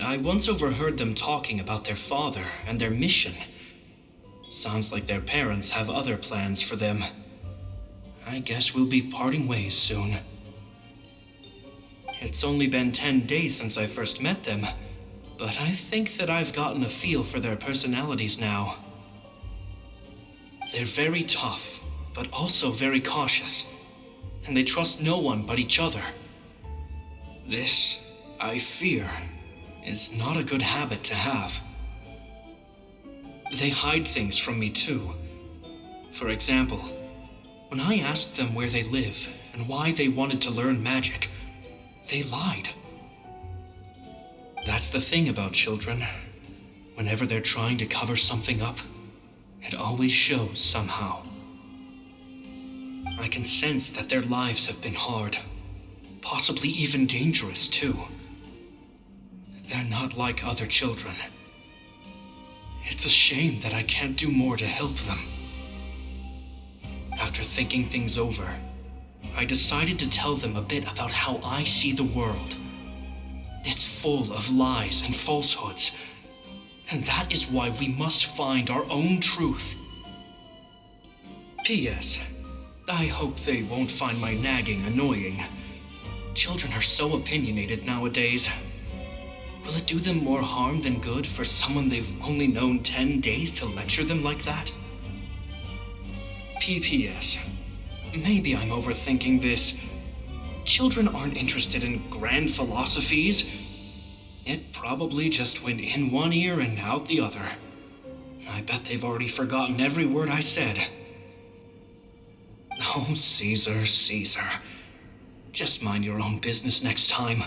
I once overheard them talking about their father and their mission. Sounds like their parents have other plans for them. I guess we'll be parting ways soon. It's only been 10 days since I first met them, but I think that I've gotten a feel for their personalities now. They're very tough, but also very cautious, and they trust no one but each other. This, I fear, is not a good habit to have. They hide things from me too. For example, when I asked them where they live and why they wanted to learn magic, they lied. That's the thing about children. Whenever they're trying to cover something up, it always shows somehow. I can sense that their lives have been hard, possibly even dangerous too. They're not like other children. It's a shame that I can't do more to help them. After thinking things over, I decided to tell them a bit about how I see the world. It's full of lies and falsehoods, and that is why we must find our own truth. P.S. I hope they won't find my nagging annoying. Children are so opinionated nowadays. Will it do them more harm than good for someone they've only known 10 days to lecture them like that? P.P.S. Maybe I'm overthinking this. Children aren't interested in grand philosophies. It probably just went in one ear and out the other. I bet they've already forgotten every word I said. Oh, Caesar, Caesar. Just mind your own business next time.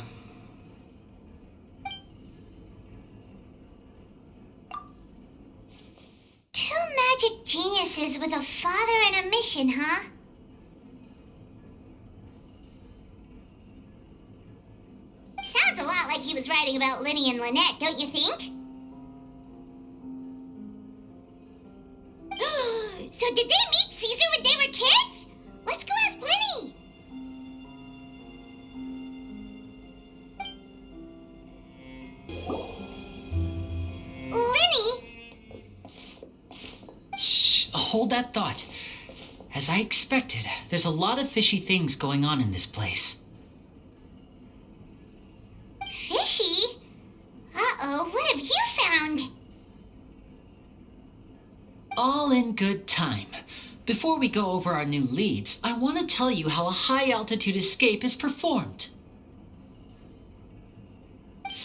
Two magic geniuses with a father and a mission, huh? Sounds a lot like he was writing about Linny and Lynette, don't you think? So did they meet Caesar when they were kids? Let's go ask Linny! Linny? Shh, hold that thought. As I expected, there's a lot of fishy things going on in this place. Fishy? Uh-oh, what have you found? All in good time. Before we go over our new leads, I want to tell you how a high-altitude escape is performed.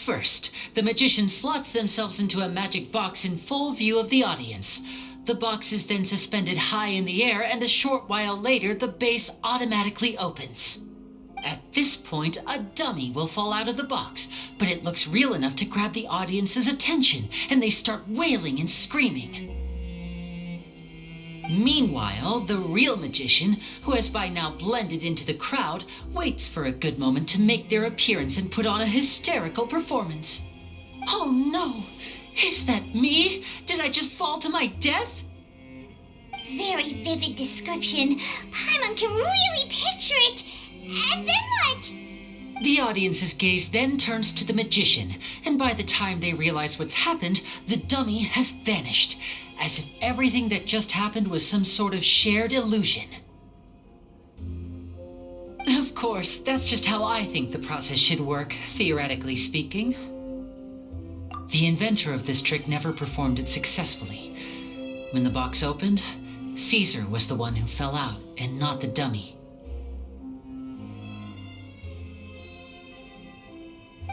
First, the magician slots themselves into a magic box in full view of the audience. The box is then suspended high in the air, and a short while later, the base automatically opens. At this point, a dummy will fall out of the box, but it looks real enough to grab the audience's attention, and they start wailing and screaming. Meanwhile, the real magician, who has by now blended into the crowd, waits for a good moment to make their appearance and put on a hysterical performance. Oh no! Is that me? Did I just fall to my death? Very vivid description. Paimon can really picture it. And then what? The audience's gaze then turns to the magician, and by the time they realize what's happened, the dummy has vanished, as if everything that just happened was some sort of shared illusion. Of course, that's just how I think the process should work, theoretically speaking. The inventor of this trick never performed it successfully. When the box opened, Caesar was the one who fell out, and not the dummy.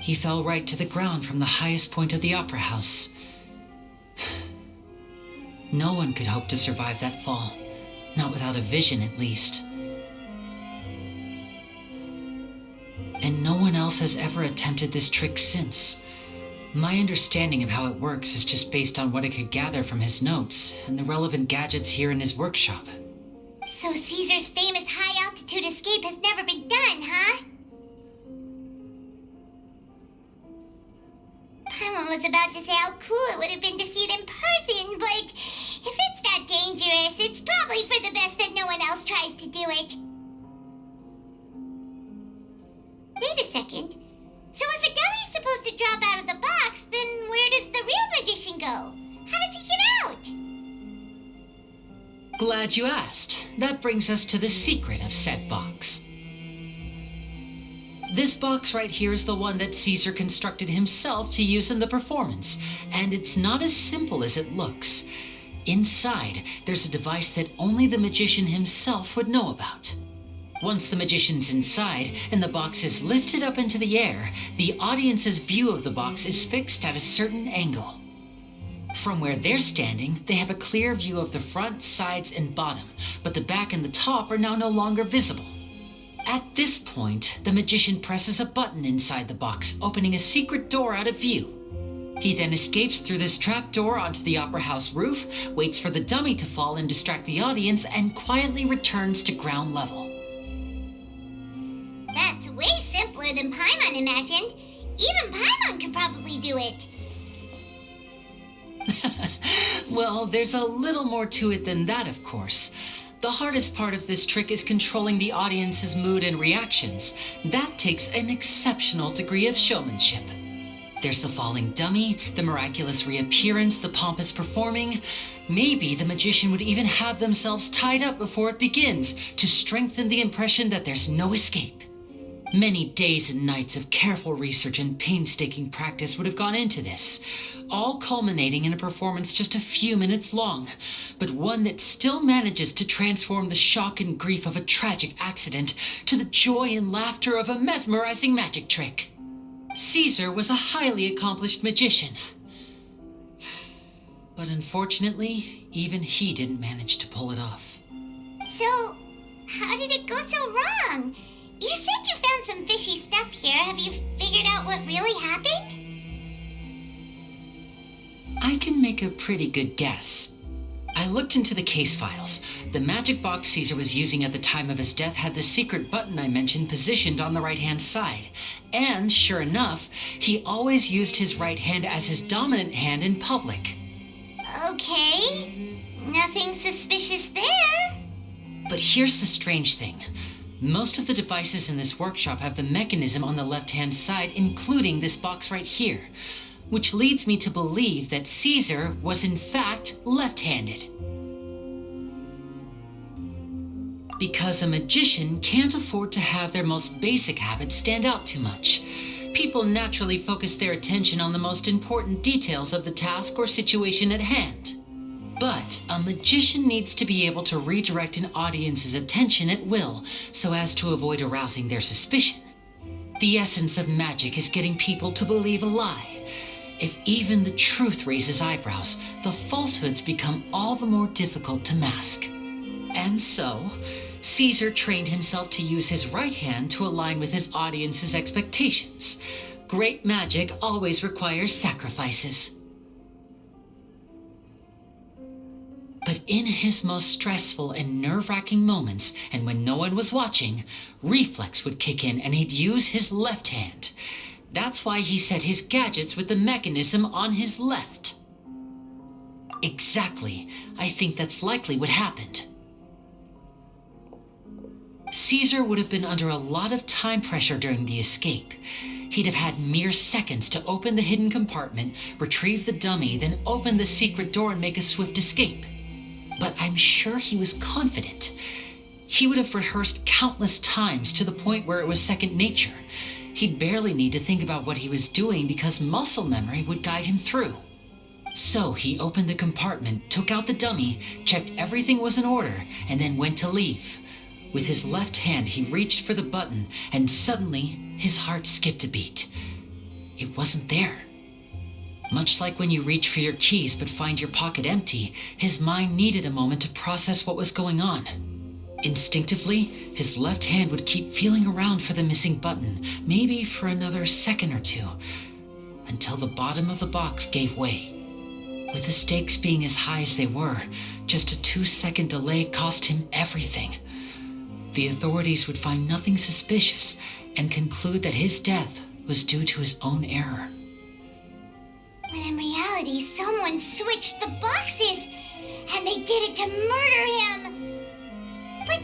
He fell right to the ground from the highest point of the opera house. No one could hope to survive that fall, not without a vision at least. And no one else has ever attempted this trick since. My understanding of how it works is just based on what I could gather from his notes and the relevant gadgets here in his workshop. So Caesar's famous high-altitude escape has never been done, huh? Paimon was about to say how cool it would have been to see it in person, but if it's that dangerous, it's probably for the best that no one else tries to do it. Wait a second. So if a dummy's supposed to drop out of the box, then where does the real magician go? How does he get out? Glad you asked. That brings us to the secret of said box. This box right here is the one that Caesar constructed himself to use in the performance, and it's not as simple as it looks. Inside, there's a device that only the magician himself would know about. Once the magician's inside and the box is lifted up into the air, the audience's view of the box is fixed at a certain angle. From where they're standing, they have a clear view of the front, sides, and bottom, but the back and the top are now no longer visible. At this point, the magician presses a button inside the box, opening a secret door out of view. He then escapes through this trap door onto the opera house roof, waits for the dummy to fall and distract the audience, and quietly returns to ground level. That's way simpler than Paimon imagined. Even Paimon could probably do it. Well, there's a little more to it than that, of course. The hardest part of this trick is controlling the audience's mood and reactions. That takes an exceptional degree of showmanship. There's the falling dummy, the miraculous reappearance, the pompous performing. Maybe the magician would even have themselves tied up before it begins to strengthen the impression that there's no escape. Many days and nights of careful research and painstaking practice would have gone into this, all culminating in a performance just a few minutes long, but one that still manages to transform the shock and grief of a tragic accident to the joy and laughter of a mesmerizing magic trick. Caesar was a highly accomplished magician. But unfortunately, even he didn't manage to pull it off. So, how did it go so wrong? You said you found some fishy stuff here. Have you figured out what really happened? I can make a pretty good guess. I looked into the case files. The magic box Caesar was using at the time of his death had the secret button I mentioned positioned on the right-hand side. And, sure enough, he always used his right hand as his dominant hand in public. Okay. Nothing suspicious there. But here's the strange thing. Most of the devices in this workshop have the mechanism on the left-hand side, including this box right here, which leads me to believe that Caesar was in fact left-handed. Because a magician can't afford to have their most basic habits stand out too much. People naturally focus their attention on the most important details of the task or situation at hand. But a magician needs to be able to redirect an audience's attention at will so as to avoid arousing their suspicion. The essence of magic is getting people to believe a lie. If even the truth raises eyebrows, the falsehoods become all the more difficult to mask. And so, Caesar trained himself to use his right hand to align with his audience's expectations. Great magic always requires sacrifices. But in his most stressful and nerve-wracking moments, and when no one was watching, reflex would kick in and he'd use his left hand. That's why he set his gadgets with the mechanism on his left. Exactly. I think that's likely what happened. Caesar would have been under a lot of time pressure during the escape. He'd have had mere seconds to open the hidden compartment, retrieve the dummy, then open the secret door and make a swift escape. But I'm sure he was confident. He would have rehearsed countless times to the point where it was second nature. He'd barely need to think about what he was doing because muscle memory would guide him through. So he opened the compartment, took out the dummy, checked everything was in order, and then went to leave. With his left hand, he reached for the button, and suddenly his heart skipped a beat. It wasn't there. Much like when you reach for your keys but find your pocket empty, his mind needed a moment to process what was going on. Instinctively, his left hand would keep feeling around for the missing button, maybe for another second or two, until the bottom of the box gave way. With the stakes being as high as they were, just a 2-second delay cost him everything. The authorities would find nothing suspicious and conclude that his death was due to his own error. When in reality, someone switched the boxes, and they did it to murder him. But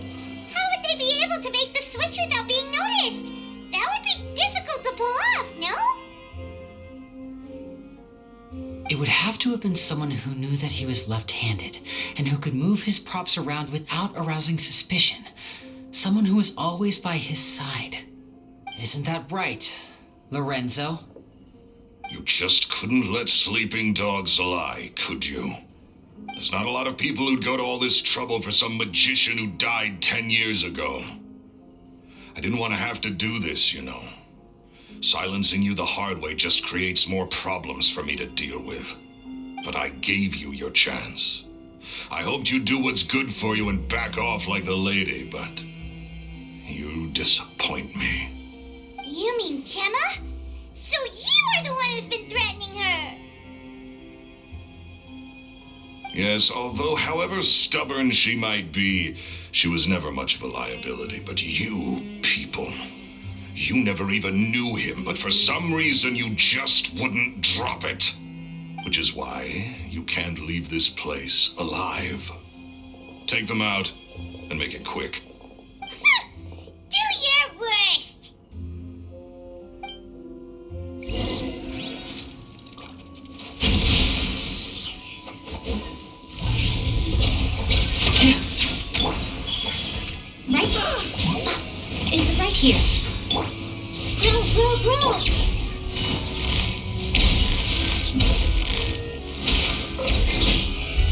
how would they be able to make the switch without being noticed? That would be difficult to pull off, no? It would have to have been someone who knew that he was left-handed, and who could move his props around without arousing suspicion. Someone who was always by his side. Isn't that right, Lorenzo? You just couldn't let sleeping dogs lie, could you? There's not a lot of people who'd go to all this trouble for some magician who died 10 years ago. I didn't want to have to do this, you know. Silencing you the hard way just creates more problems for me to deal with. But I gave you your chance. I hoped you'd do what's good for you and back off like the lady, but you disappoint me. You mean Gemma? So you are the one who's been threatening her! Yes, although however stubborn she might be, she was never much of a liability. But you people, you never even knew him, but for some reason you just wouldn't drop it. Which is why you can't leave this place alive. Take them out. And make it quick. Do your worst! Right? Is it right here? Roll!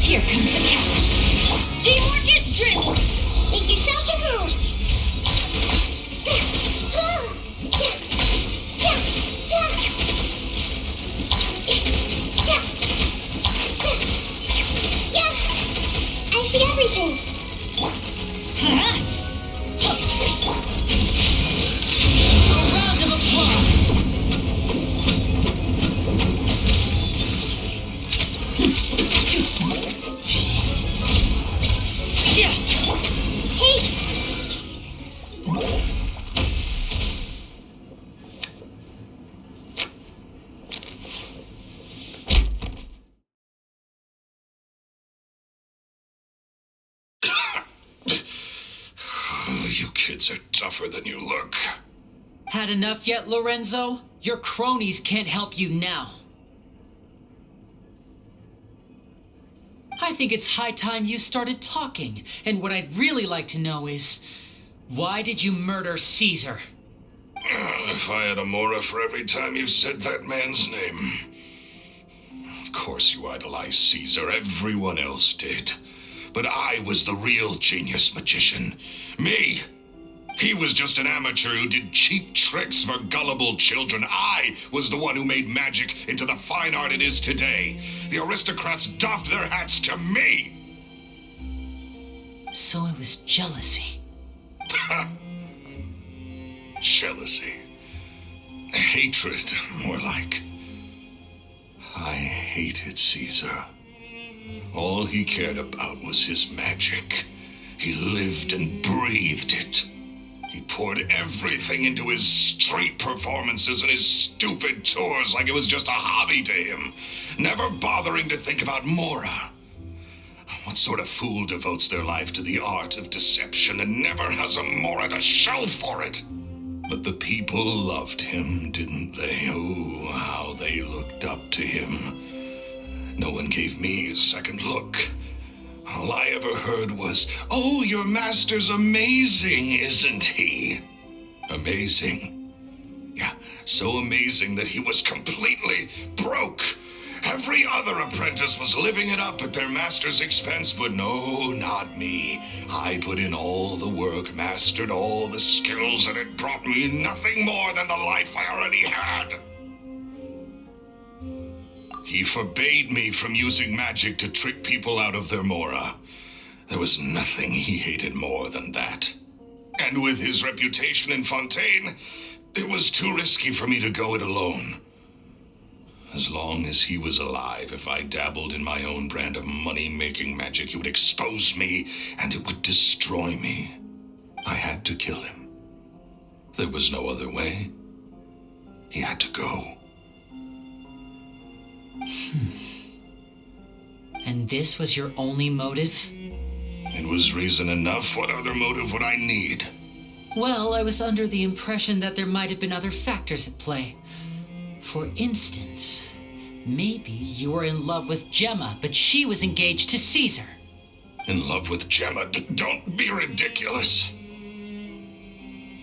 Here comes the catch. Teamwork is strength! Make yourselves at home! I see everything! A round of applause. You kids are tougher than you look. Had enough yet, Lorenzo? Your cronies can't help you now. I think it's high time you started talking, and what I'd really like to know is, why did you murder Caesar? If I had a mora for every time you said that man's name. Of course you idolized Caesar, everyone else did. But I was the real genius magician. Me! He was just an amateur who did cheap tricks for gullible children. I was the one who made magic into the fine art it is today. The aristocrats doffed their hats to me! So it was jealousy. Jealousy. Hatred, more like. I hated Caesar. All he cared about was his magic. He lived and breathed it. He poured everything into his street performances and his stupid tours like it was just a hobby to him, never bothering to think about Mora. What sort of fool devotes their life to the art of deception and never has a Mora to show for it? But the people loved him, didn't they? Oh, how they looked up to him. No one gave me a second look. All I ever heard was, "Oh, your master's amazing, isn't he?" Amazing. Yeah, so amazing that he was completely broke. Every other apprentice was living it up at their master's expense, but no, not me. I put in all the work, mastered all the skills, and it brought me nothing more than the life I already had. He forbade me from using magic to trick people out of their Mora. There was nothing he hated more than that. And with his reputation in Fontaine, it was too risky for me to go it alone. As long as he was alive, if I dabbled in my own brand of money-making magic, he would expose me and it would destroy me. I had to kill him. There was no other way. He had to go. And this was your only motive? It was reason enough. What other motive would I need? Well, I was under the impression that there might have been other factors at play. For instance, maybe you were in love with Gemma, but she was engaged to Caesar. In love with Gemma? Don't be ridiculous.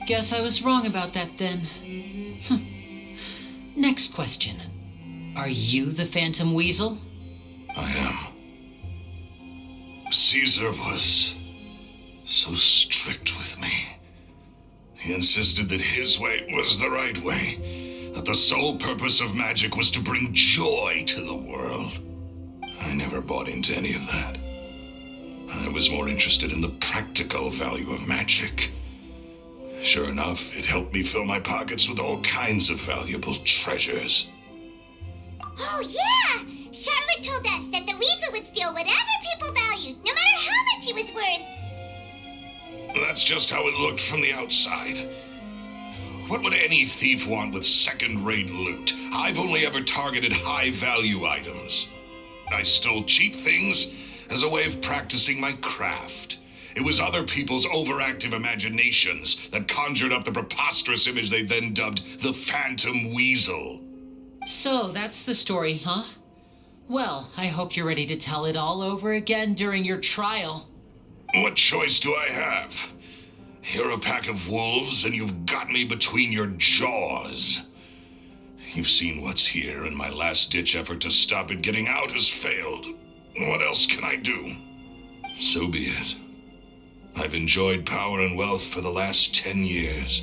Guess I was wrong about that then. Next question. Are you the Phantom Weasel? I am. Caesar was so strict with me. He insisted that his way was the right way, that the sole purpose of magic was to bring joy to the world. I never bought into any of that. I was more interested in the practical value of magic. Sure enough, it helped me fill my pockets with all kinds of valuable treasures. Oh, yeah! Charlotte told us that the weasel would steal whatever people valued, no matter how much he was worth. That's just how it looked from the outside. What would any thief want with second-rate loot? I've only ever targeted high-value items. I stole cheap things as a way of practicing my craft. It was other people's overactive imaginations that conjured up the preposterous image they then dubbed the Phantom Weasel. So that's the story, huh? Well, I hope you're ready to tell it all over again during your trial. What choice do I have? You're a pack of wolves, and you've got me between your jaws. You've seen what's here, and my last-ditch effort to stop it getting out has failed. What else can I do? So be it. I've enjoyed power and wealth for the last 10 years,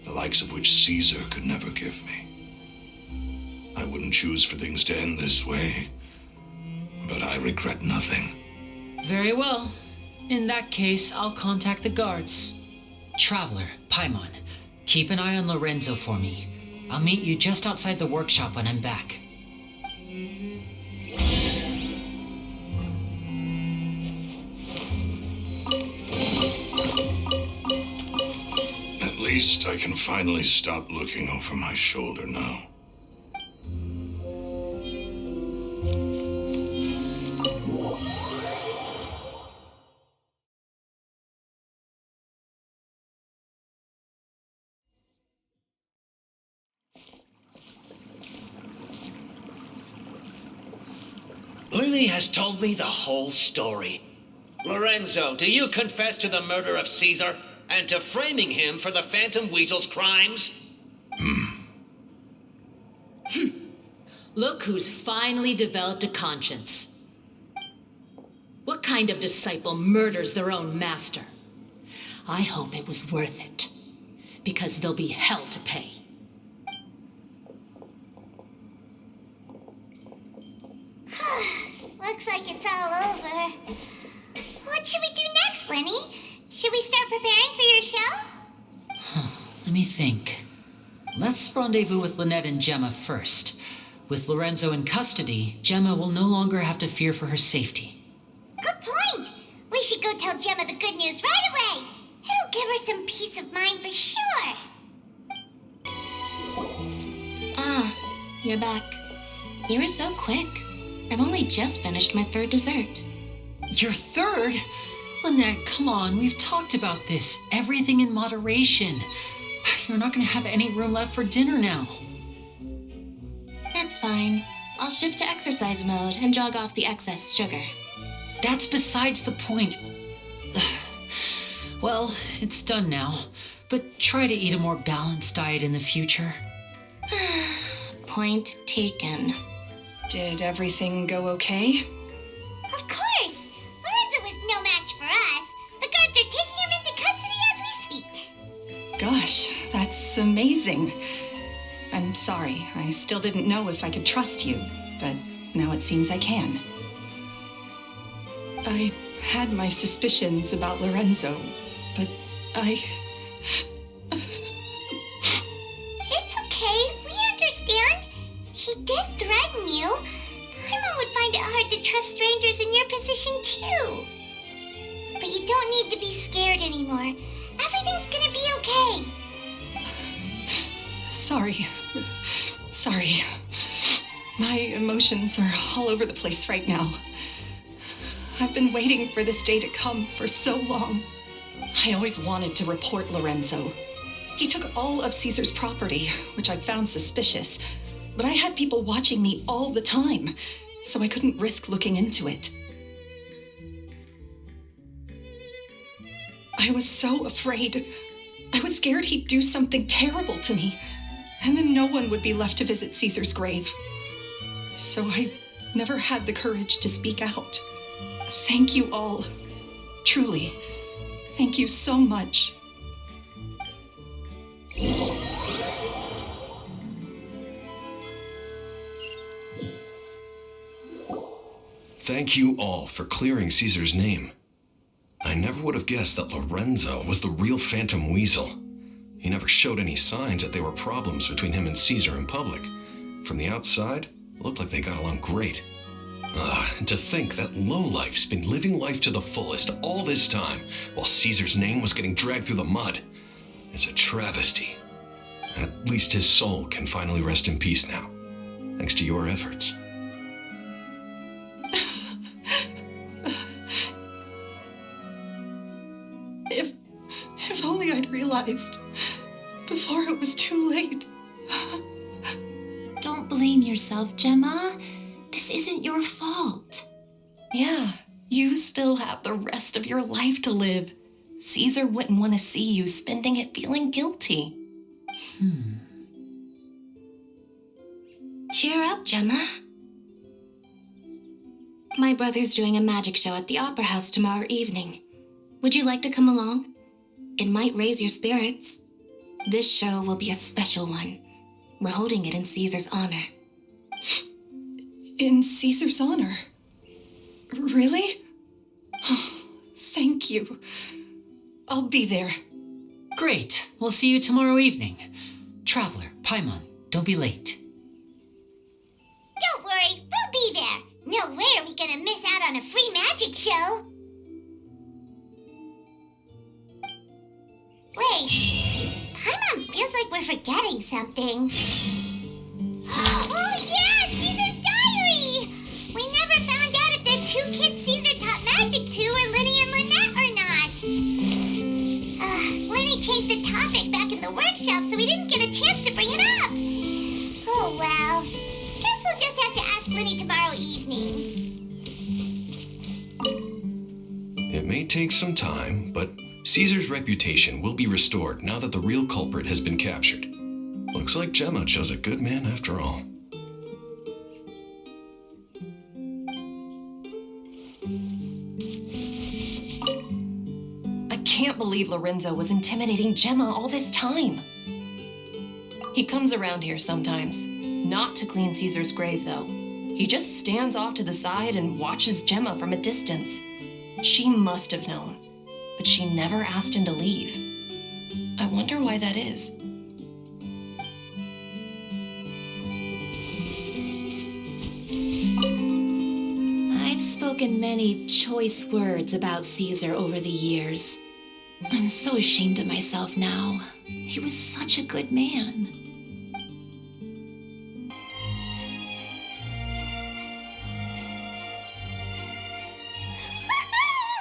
the likes of which Caesar could never give me. I wouldn't choose for things to end this way, but I regret nothing. Very well. In that case, I'll contact the guards. Traveler, Paimon, keep an eye on Lorenzo for me. I'll meet you just outside the workshop when I'm back. At least I can finally stop looking over my shoulder now. Lily has told me the whole story. Lorenzo, do you confess to the murder of Caesar and to framing him for the Phantom Weasel's crimes? Look who's finally developed a conscience. What kind of disciple murders their own master? I hope it was worth it, because there'll be hell to pay. Looks like it's all over. What should we do next, Lenny? Should we start preparing for your show? Let me think. Let's rendezvous with Lynette and Gemma first. With Lorenzo in custody, Gemma will no longer have to fear for her safety. Good point. We should go tell Gemma the good news right away. It'll give her some peace of mind for sure. Ah, you're back. You were so quick. I've only just finished my third dessert. Your third? Lynette, come on, we've talked about this. Everything in moderation. You're not going to have any room left for dinner now. That's fine. I'll shift to exercise mode and jog off the excess sugar. That's besides the point. Well, it's done now, but try to eat a more balanced diet in the future. Point taken. Did everything go okay? Of course. Lorenzo was no match for us. The guards are taking him into custody as we speak. Gosh, that's amazing. I'm sorry. I still didn't know if I could trust you, but now it seems I can. I had my suspicions about Lorenzo, but It's okay. We understand. He did threaten you. Paimon would find it hard to trust strangers in your position, too. But you don't need to be scared anymore. Everything's gonna be okay. sorry. Sorry. My emotions are all over the place right now. I've been waiting for this day to come for so long. I always wanted to report Lorenzo. He took all of Caesar's property, which I found suspicious, but I had people watching me all the time, so I couldn't risk looking into it. I was so afraid. I was scared he'd do something terrible to me, and then no one would be left to visit Caesar's grave. So I never had the courage to speak out. Thank you all. Truly, thank you so much. Thank you all for clearing Caesar's name. I never would have guessed that Lorenzo was the real Phantom Weasel. He never showed any signs that there were problems between him and Caesar in public. From the outside, it looked like they got along great. And to think that lowlife's been living life to the fullest all this time while Caesar's name was getting dragged through the mud. It's a travesty. At least his soul can finally rest in peace now, thanks to your efforts. realized before it was too late. Don't blame yourself, Gemma. This isn't your fault. Yeah, you still have the rest of your life to live. Caesar wouldn't want to see you spending it feeling guilty. Cheer up, Gemma. My brother's doing a magic show at the Opera House tomorrow evening. Would you like to come along? It might raise your spirits. This show will be a special one. We're holding it in Caesar's honor. In Caesar's honor? Really? Thank you. I'll be there. Great. We'll see you tomorrow evening. Traveler, Paimon, don't be late. Don't worry, we'll be there. No way are we gonna miss out on a free magic show. Wait, Paimon feels like we're forgetting something. Oh yeah, Caesar's diary! We never found out if the two kids Caesar taught magic to were Linny and Lynette or not. Linny changed the topic back in the workshop, so we didn't get a chance to bring it up. Oh well, guess we'll just have to ask Linny tomorrow evening. It may take some time, but Caesar's reputation will be restored now that the real culprit has been captured. Looks like Gemma chose a good man after all. I can't believe Lorenzo was intimidating Gemma all this time. He comes around here sometimes. Not to clean Caesar's grave, though. He just stands off to the side and watches Gemma from a distance. She must have known, but she never asked him to leave. I wonder why that is. I've spoken many choice words about Caesar over the years. I'm so ashamed of myself now. He was such a good man.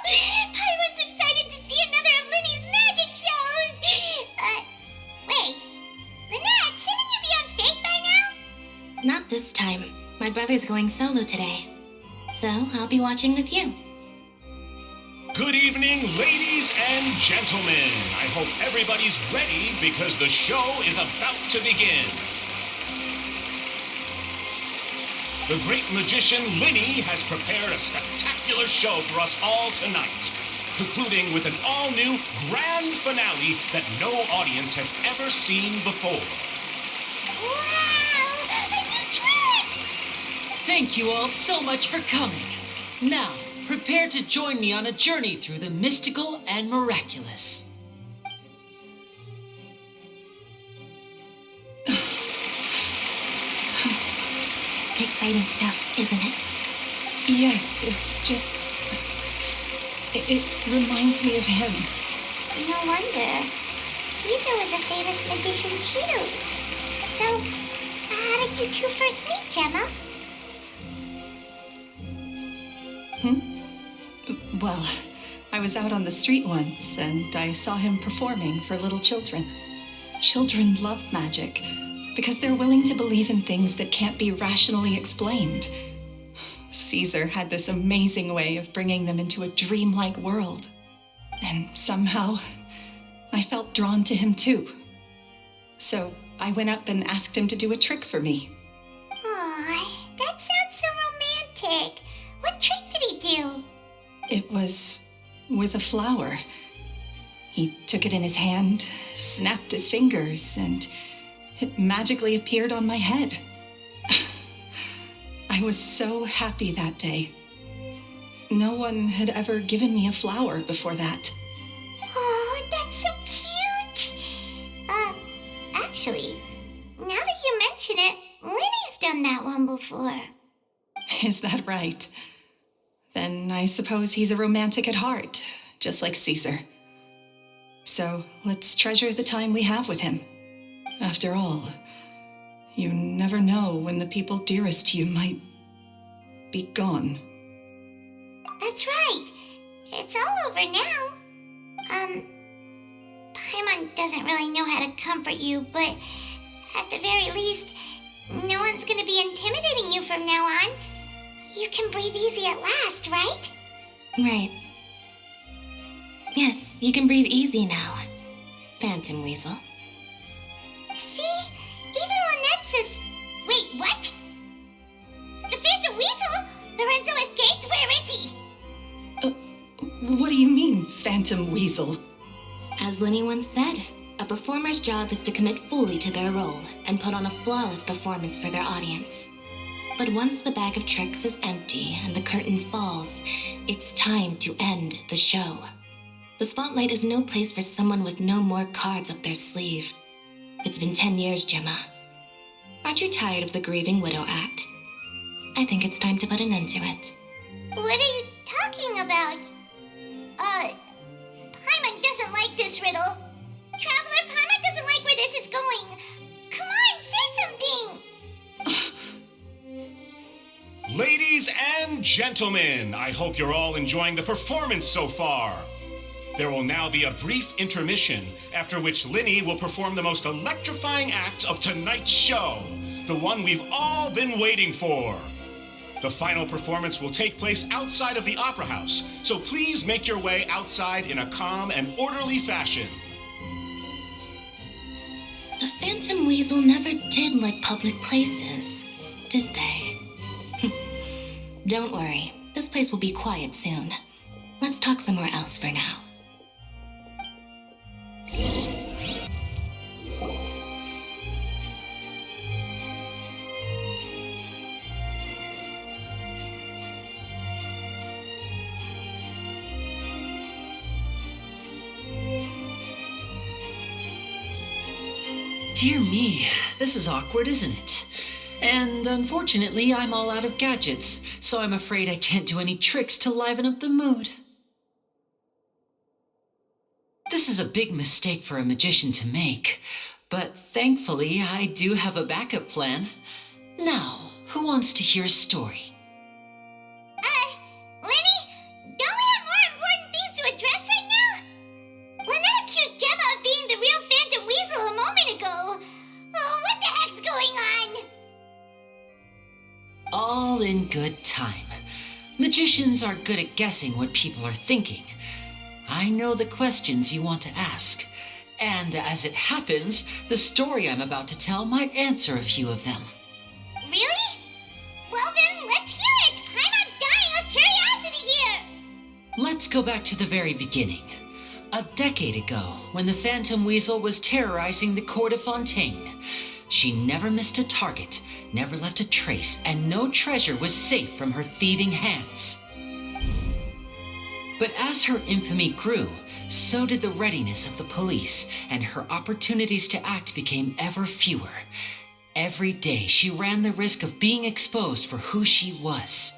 Paimon's excited to see another of Linny's magic shows! Wait. Lynette, shouldn't you be on stage by now? Not this time. My brother's going solo today. So I'll be watching with you. Good evening, ladies and gentlemen. I hope everybody's ready because the show is about to begin. The great magician Linny has prepared a spectacular show for us all tonight, concluding with an all-new grand finale that no audience has ever seen before. Wow! A new trick! Thank you all so much for coming. Now, prepare to join me on a journey through the mystical and miraculous. Exciting stuff, isn't it? Yes, it's just... It reminds me of him. No wonder. Caesar was a famous magician too. So, how did you two first meet, Gemma? Well, I was out on the street once, and I saw him performing for little children. Children love magic, because they're willing to believe in things that can't be rationally explained. Caesar had this amazing way of bringing them into a dreamlike world. And somehow, I felt drawn to him too. So I went up and asked him to do a trick for me. Aw, that sounds so romantic. What trick did he do? It was with a flower. He took it in his hand, snapped his fingers, and it magically appeared on my head. I was so happy that day. No one had ever given me a flower before that. Oh, that's so cute. Actually, now that you mention it, Linny's done that one before. Is that right? Then I suppose he's a romantic at heart, just like Caesar. So let's treasure the time we have with him. After all, you never know when the people dearest to you might be gone. That's right. It's all over now. Paimon doesn't really know how to comfort you, but at the very least, no one's gonna be intimidating you from now on. You can breathe easy at last, right? Right. Yes, you can breathe easy now, Phantom Weasel. See? Even Lynette says... Wait, what? The Phantom Weasel? Lorenzo escaped? Where is he? What do you mean, Phantom Weasel? As Linny once said, a performer's job is to commit fully to their role and put on a flawless performance for their audience. But once the bag of tricks is empty and the curtain falls, it's time to end the show. The spotlight is no place for someone with no more cards up their sleeve. It's been 10 years, Gemma. Aren't you tired of the grieving widow act? I think it's time to put an end to it. What are you talking about? Paimon doesn't like this riddle. Traveler, Paimon doesn't like where this is going. Come on, say something. Ladies and gentlemen, I hope you're all enjoying the performance so far. There will now be a brief intermission, after which Linny will perform the most electrifying act of tonight's show, the one we've all been waiting for. The final performance will take place outside of the Opera House, so please make your way outside in a calm and orderly fashion. The Phantom Weasel never did like public places, did they? Don't worry, this place will be quiet soon. Let's talk somewhere else for now. Dear me, this is awkward, isn't it? And unfortunately, I'm all out of gadgets, so I'm afraid I can't do any tricks to liven up the mood. This is a big mistake for a magician to make, but thankfully I do have a backup plan. Now, who wants to hear a story? Linny, don't we have more important things to address right now? Lynette accused Gemma of being the real Phantom Weasel a moment ago. Oh, what the heck's going on? All in good time. Magicians are good at guessing what people are thinking. I know the questions you want to ask, and as it happens, the story I'm about to tell might answer a few of them. Really? Well then, let's hear it! Paimon's dying of curiosity here! Let's go back to the very beginning. A decade ago, when the Phantom Weasel was terrorizing the court of Fontaine, she never missed a target, never left a trace, and no treasure was safe from her thieving hands. But as her infamy grew, so did the readiness of the police, and her opportunities to act became ever fewer. Every day, she ran the risk of being exposed for who she was.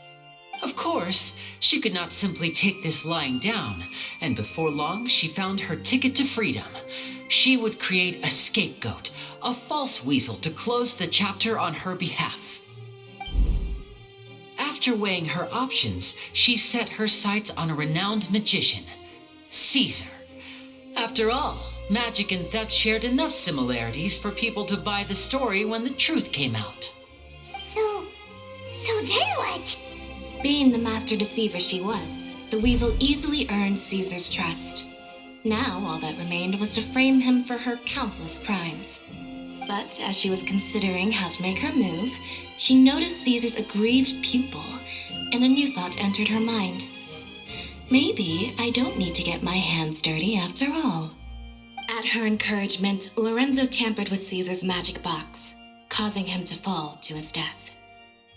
Of course, she could not simply take this lying down, and before long, she found her ticket to freedom. She would create a scapegoat, a false weasel to close the chapter on her behalf. After weighing her options, she set her sights on a renowned magician, Caesar. After all, magic and theft shared enough similarities for people to buy the story when the truth came out. So then what? Being the master deceiver she was, the weasel easily earned Caesar's trust. Now all that remained was to frame him for her countless crimes. But as she was considering how to make her move, she noticed Caesar's aggrieved pupil, and a new thought entered her mind. Maybe I don't need to get my hands dirty after all. At her encouragement, Lorenzo tampered with Caesar's magic box, causing him to fall to his death.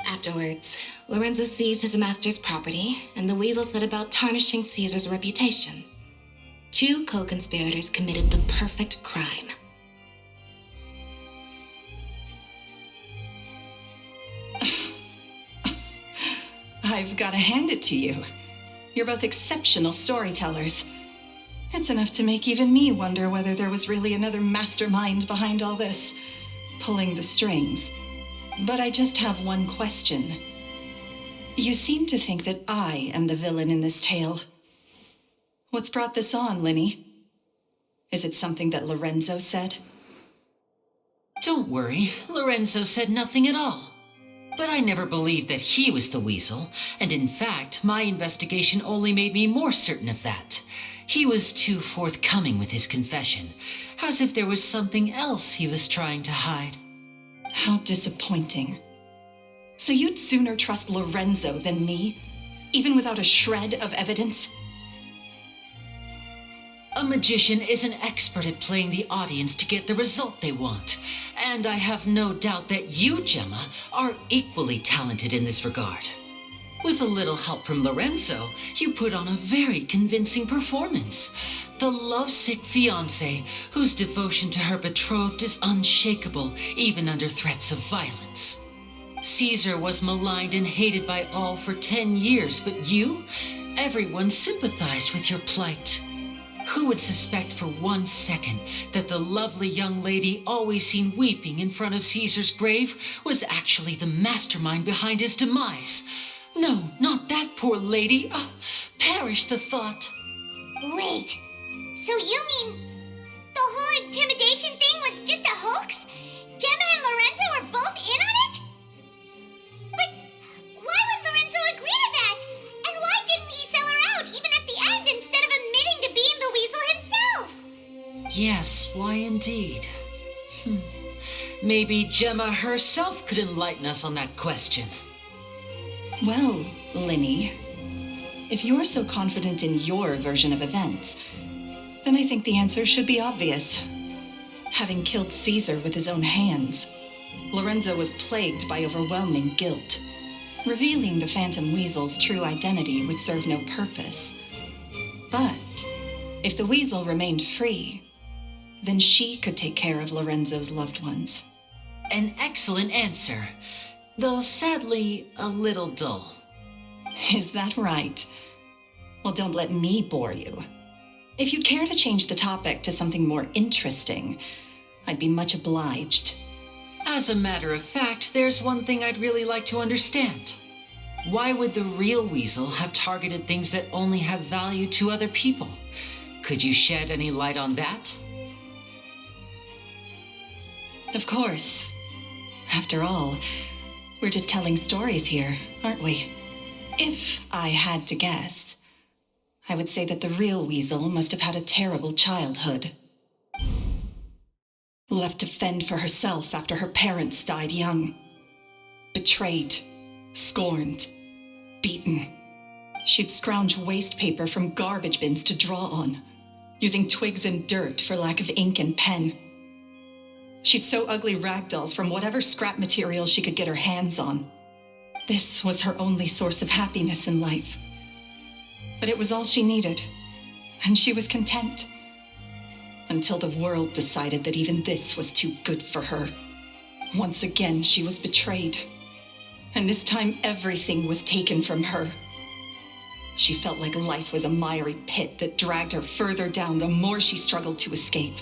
Afterwards, Lorenzo seized his master's property, and the weasel set about tarnishing Caesar's reputation. Two co-conspirators committed the perfect crime. I've got to hand it to you. You're both exceptional storytellers. It's enough to make even me wonder whether there was really another mastermind behind all this, pulling the strings. But I just have one question. You seem to think that I am the villain in this tale. What's brought this on, Linny? Is it something that Lorenzo said? Don't worry, Lorenzo said nothing at all. But I never believed that he was the weasel, and in fact, my investigation only made me more certain of that. He was too forthcoming with his confession, as if there was something else he was trying to hide. How disappointing. So you'd sooner trust Lorenzo than me, even without a shred of evidence? A magician is an expert at playing the audience to get the result they want, and I have no doubt that you, Gemma, are equally talented in this regard. With a little help from Lorenzo, you put on a very convincing performance. The lovesick fiancé, whose devotion to her betrothed is unshakable, even under threats of violence. Caesar was maligned and hated by all for 10 years, but you? Everyone sympathized with your plight. Who would suspect for 1 second that the lovely young lady always seen weeping in front of Caesar's grave was actually the mastermind behind his demise? No, not that poor lady. Oh, perish the thought. Wait, so you mean the whole intimidation thing was just a hoax? Gemma and Lorenzo were both in on it? But why would Lorenzo agree to that? And why didn't he sell her out even at the end instead of admitting to being the weasel himself? Yes, why indeed? Maybe Gemma herself could enlighten us on that question. Well, Linny, if you're so confident in your version of events, then I think the answer should be obvious. Having killed Caesar with his own hands, Lorenzo was plagued by overwhelming guilt. Revealing the Phantom Weasel's true identity would serve no purpose. But if the Weasel remained free, then she could take care of Lorenzo's loved ones. An excellent answer, though sadly a little dull. Is that right? Well, don't let me bore you. If you'd care to change the topic to something more interesting, I'd be much obliged. As a matter of fact, there's one thing I'd really like to understand. Why would the real weasel have targeted things that only have value to other people? Could you shed any light on that? Of course. After all, we're just telling stories here, aren't we? If I had to guess, I would say that the real weasel must have had a terrible childhood. Left to fend for herself after her parents died young. Betrayed, scorned, beaten. She'd scrounge waste paper from garbage bins to draw on, using twigs and dirt for lack of ink and pen. She'd sew ugly rag dolls from whatever scrap material she could get her hands on. This was her only source of happiness in life. But it was all she needed, and she was content. Until the world decided that even this was too good for her. Once again, she was betrayed. And this time, everything was taken from her. She felt like life was a miry pit that dragged her further down the more she struggled to escape.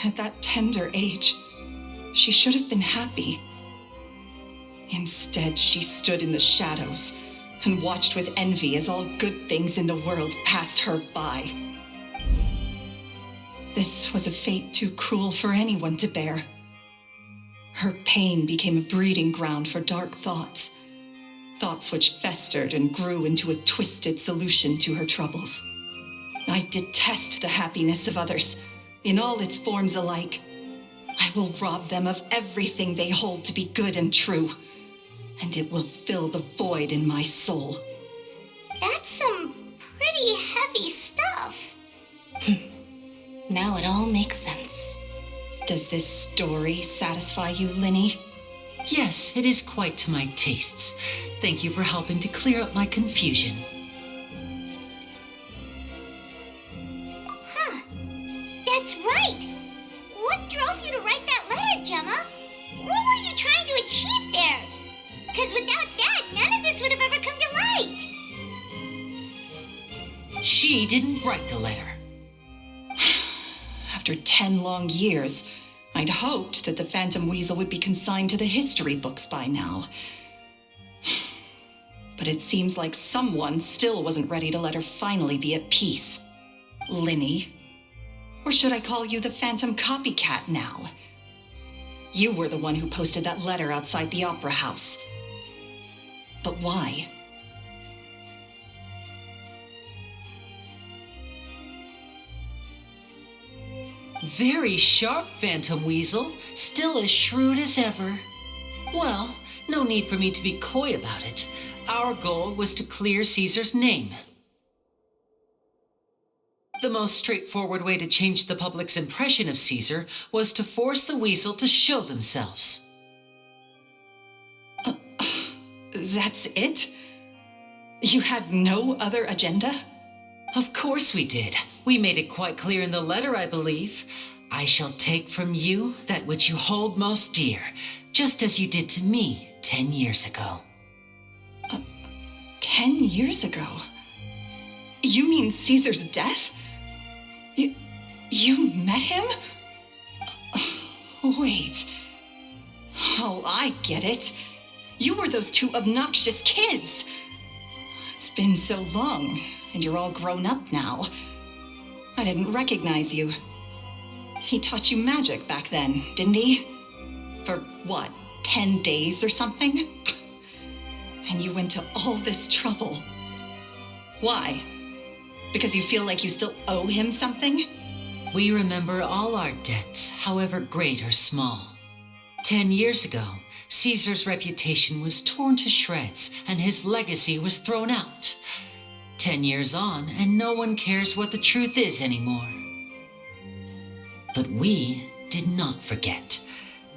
At that tender age, she should have been happy. Instead, she stood in the shadows and watched with envy as all good things in the world passed her by. This was a fate too cruel for anyone to bear. Her pain became a breeding ground for dark thoughts, thoughts which festered and grew into a twisted solution to her troubles. I detest the happiness of others, in all its forms alike. I will rob them of everything they hold to be good and true, and it will fill the void in my soul. That's some pretty heavy stuff. Now it all makes sense. Does this story satisfy you, Linny? Yes, it is quite to my tastes. Thank you for helping to clear up my confusion. Huh. That's right. What drove you to write that letter, Gemma? What were you trying to achieve there? Because without that, none of this would have ever come to light. She didn't write the letter. After 10 long years, I'd hoped that the Phantom Weasel would be consigned to the history books by now. But it seems like someone still wasn't ready to let her finally be at peace. Linny, Or should I call you the Phantom Copycat now? You were the one who posted that letter outside the Opera House. But why? Very sharp, Phantom Weasel. Still as shrewd as ever. Well, no need for me to be coy about it. Our goal was to clear Caesar's name. The most straightforward way to change the public's impression of Caesar was to force the Weasel to show themselves. That's it? You had no other agenda? Of course we did. We made it quite clear in the letter, I believe. I shall take from you that which you hold most dear, just as you did to me 10 years ago. 10 years ago? You mean Caesar's death? You met him? Wait. Oh, I get it. You were those two obnoxious kids. It's been so long, and you're all grown up now. I didn't recognize you. He taught you magic back then, didn't he? For what, 10 days or something? And you went to all this trouble. Why? Because you feel like you still owe him something? We remember all our debts, however great or small. 10 years ago, Caesar's reputation was torn to shreds and his legacy was thrown out. 10 years on, and no one cares what the truth is anymore. But we did not forget,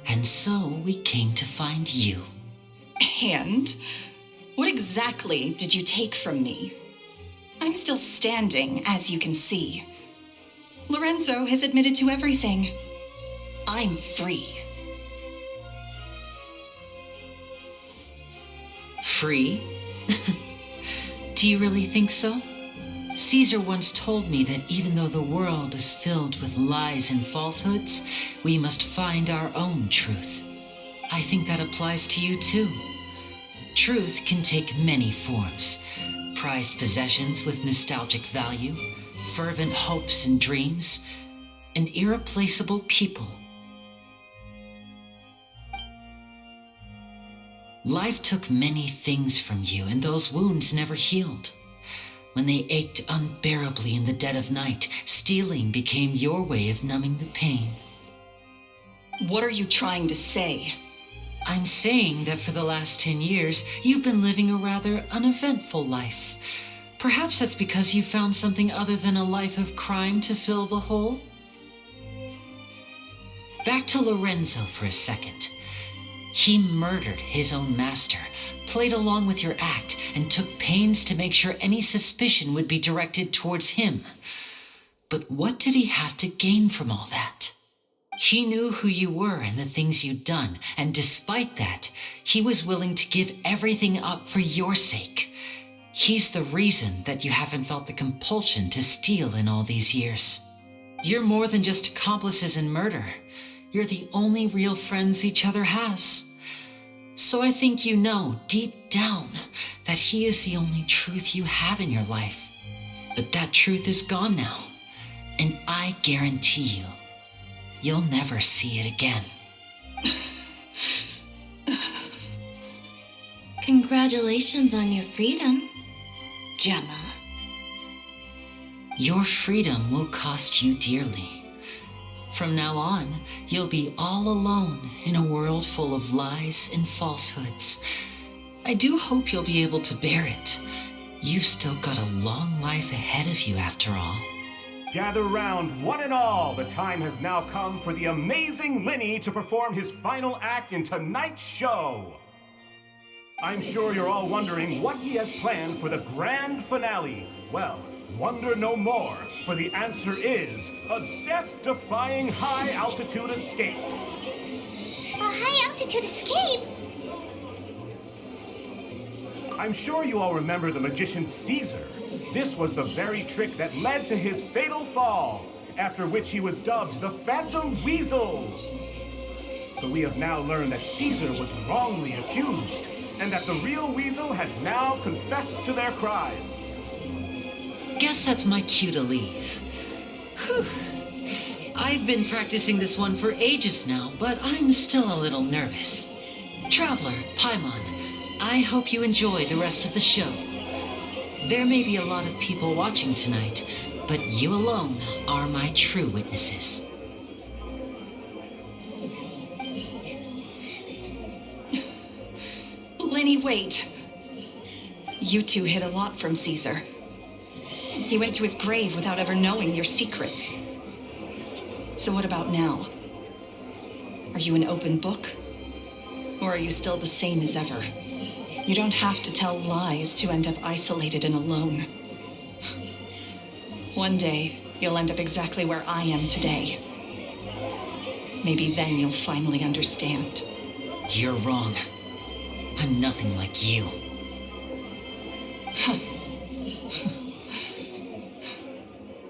and so we came to find you. And? What exactly did you take from me? I'm still standing, as you can see. Lorenzo has admitted to everything. I'm free. Free? Do you really think so? Caesar once told me that even though the world is filled with lies and falsehoods, we must find our own truth. I think that applies to you too. Truth can take many forms. Prized possessions with nostalgic value, fervent hopes and dreams, and irreplaceable people. Life took many things from you, and those wounds never healed. When they ached unbearably in the dead of night, stealing became your way of numbing the pain. What are you trying to say? I'm saying that for the last 10 years, you've been living a rather uneventful life. Perhaps that's because you found something other than a life of crime to fill the hole? Back to Lorenzo for a second. He murdered his own master, played along with your act, and took pains to make sure any suspicion would be directed towards him. But what did he have to gain from all that? He knew who you were and the things you'd done, and despite that, he was willing to give everything up for your sake. He's the reason that you haven't felt the compulsion to steal in all these years. You're more than just accomplices in murder. You're the only real friends each other has. So I think you know, deep down, that he is the only truth you have in your life. But that truth is gone now, and I guarantee you, you'll never see it again. Congratulations on your freedom, Gemma. Your freedom will cost you dearly. From now on, you'll be all alone in a world full of lies and falsehoods. I do hope you'll be able to bear it. You've still got a long life ahead of you after all. Gather round, one and all. The time has now come for the amazing Lenny to perform his final act in tonight's show. I'm sure you're all wondering what he has planned for the grand finale. Well, wonder no more, for the answer is a death-defying high-altitude escape. A high-altitude escape? I'm sure you all remember the magician Caesar. This was the very trick that led to his fatal fall, after which he was dubbed the Phantom Weasel. So we have now learned that Caesar was wrongly accused, and that the real Weasel has now confessed to their crimes. Guess that's my cue to leave. Whew. I've been practicing this one for ages now, but I'm still a little nervous. Traveler, Paimon, I hope you enjoy the rest of the show. There may be a lot of people watching tonight, but you alone are my true witnesses. Lenny, wait. You two hid a lot from Caesar. He went to his grave without ever knowing your secrets. So what about now? Are you an open book? Or are you still the same as ever? You don't have to tell lies to end up isolated and alone. One day, you'll end up exactly where I am today. Maybe then you'll finally understand. You're wrong. I'm nothing like you.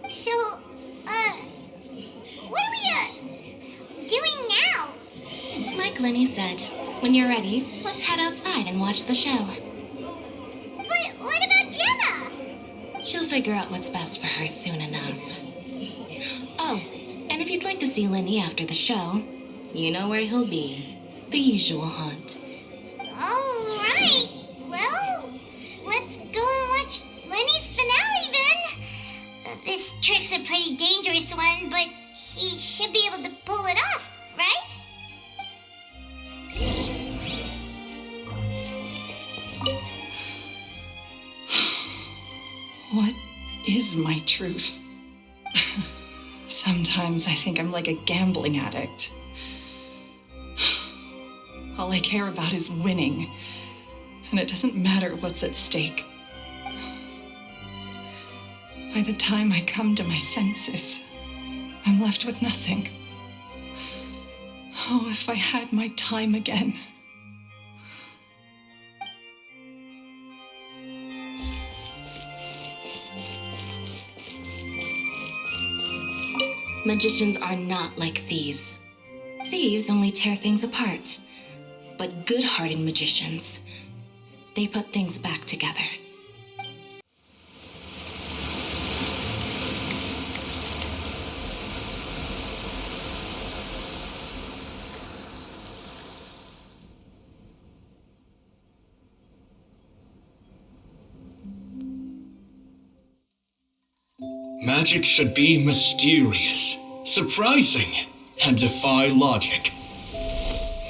So, what are we, doing now? Like Lenny said, when you're ready, let's head outside and watch the show. But what about Gemma? She'll figure out what's best for her soon enough. Oh, and if you'd like to see Lenny after the show, you know where he'll be. The usual haunt. All right. Well, let's go and watch Lenny's finale then. This trick's a pretty dangerous one, but he should be able to pull it off, right? What is my truth? Sometimes I think I'm like a gambling addict. All I care about is winning, and it doesn't matter what's at stake. By the time I come to my senses, I'm left with nothing. Oh, if I had my time again. Magicians are not like thieves. Thieves only tear things apart. But good-hearted magicians, they put things back together. Magic should be mysterious, surprising, and defy logic.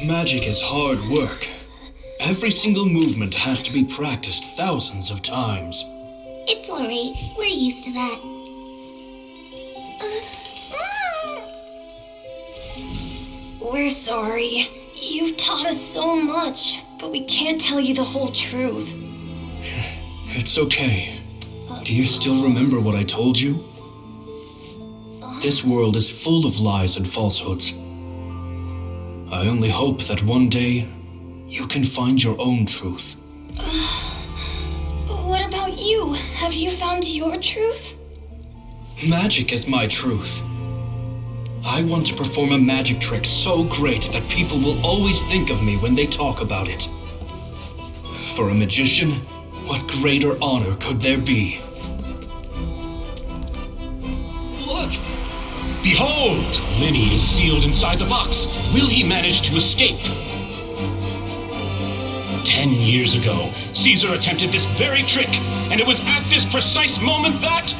Magic is hard work. Every single movement has to be practiced thousands of times. It's alright. We're used to that. We're sorry. You've taught us so much, but we can't tell you the whole truth. It's okay. Do you still remember what I told you? This world is full of lies and falsehoods. I only hope that one day you can find your own truth. What about you? Have you found your truth? Magic is my truth. I want to perform a magic trick so great that people will always think of me when they talk about it. For a magician, what greater honor could there be? Look! Behold! Lenny is sealed inside the box. Will he manage to escape? 10 years ago, Caesar attempted this very trick, and it was at this precise moment that...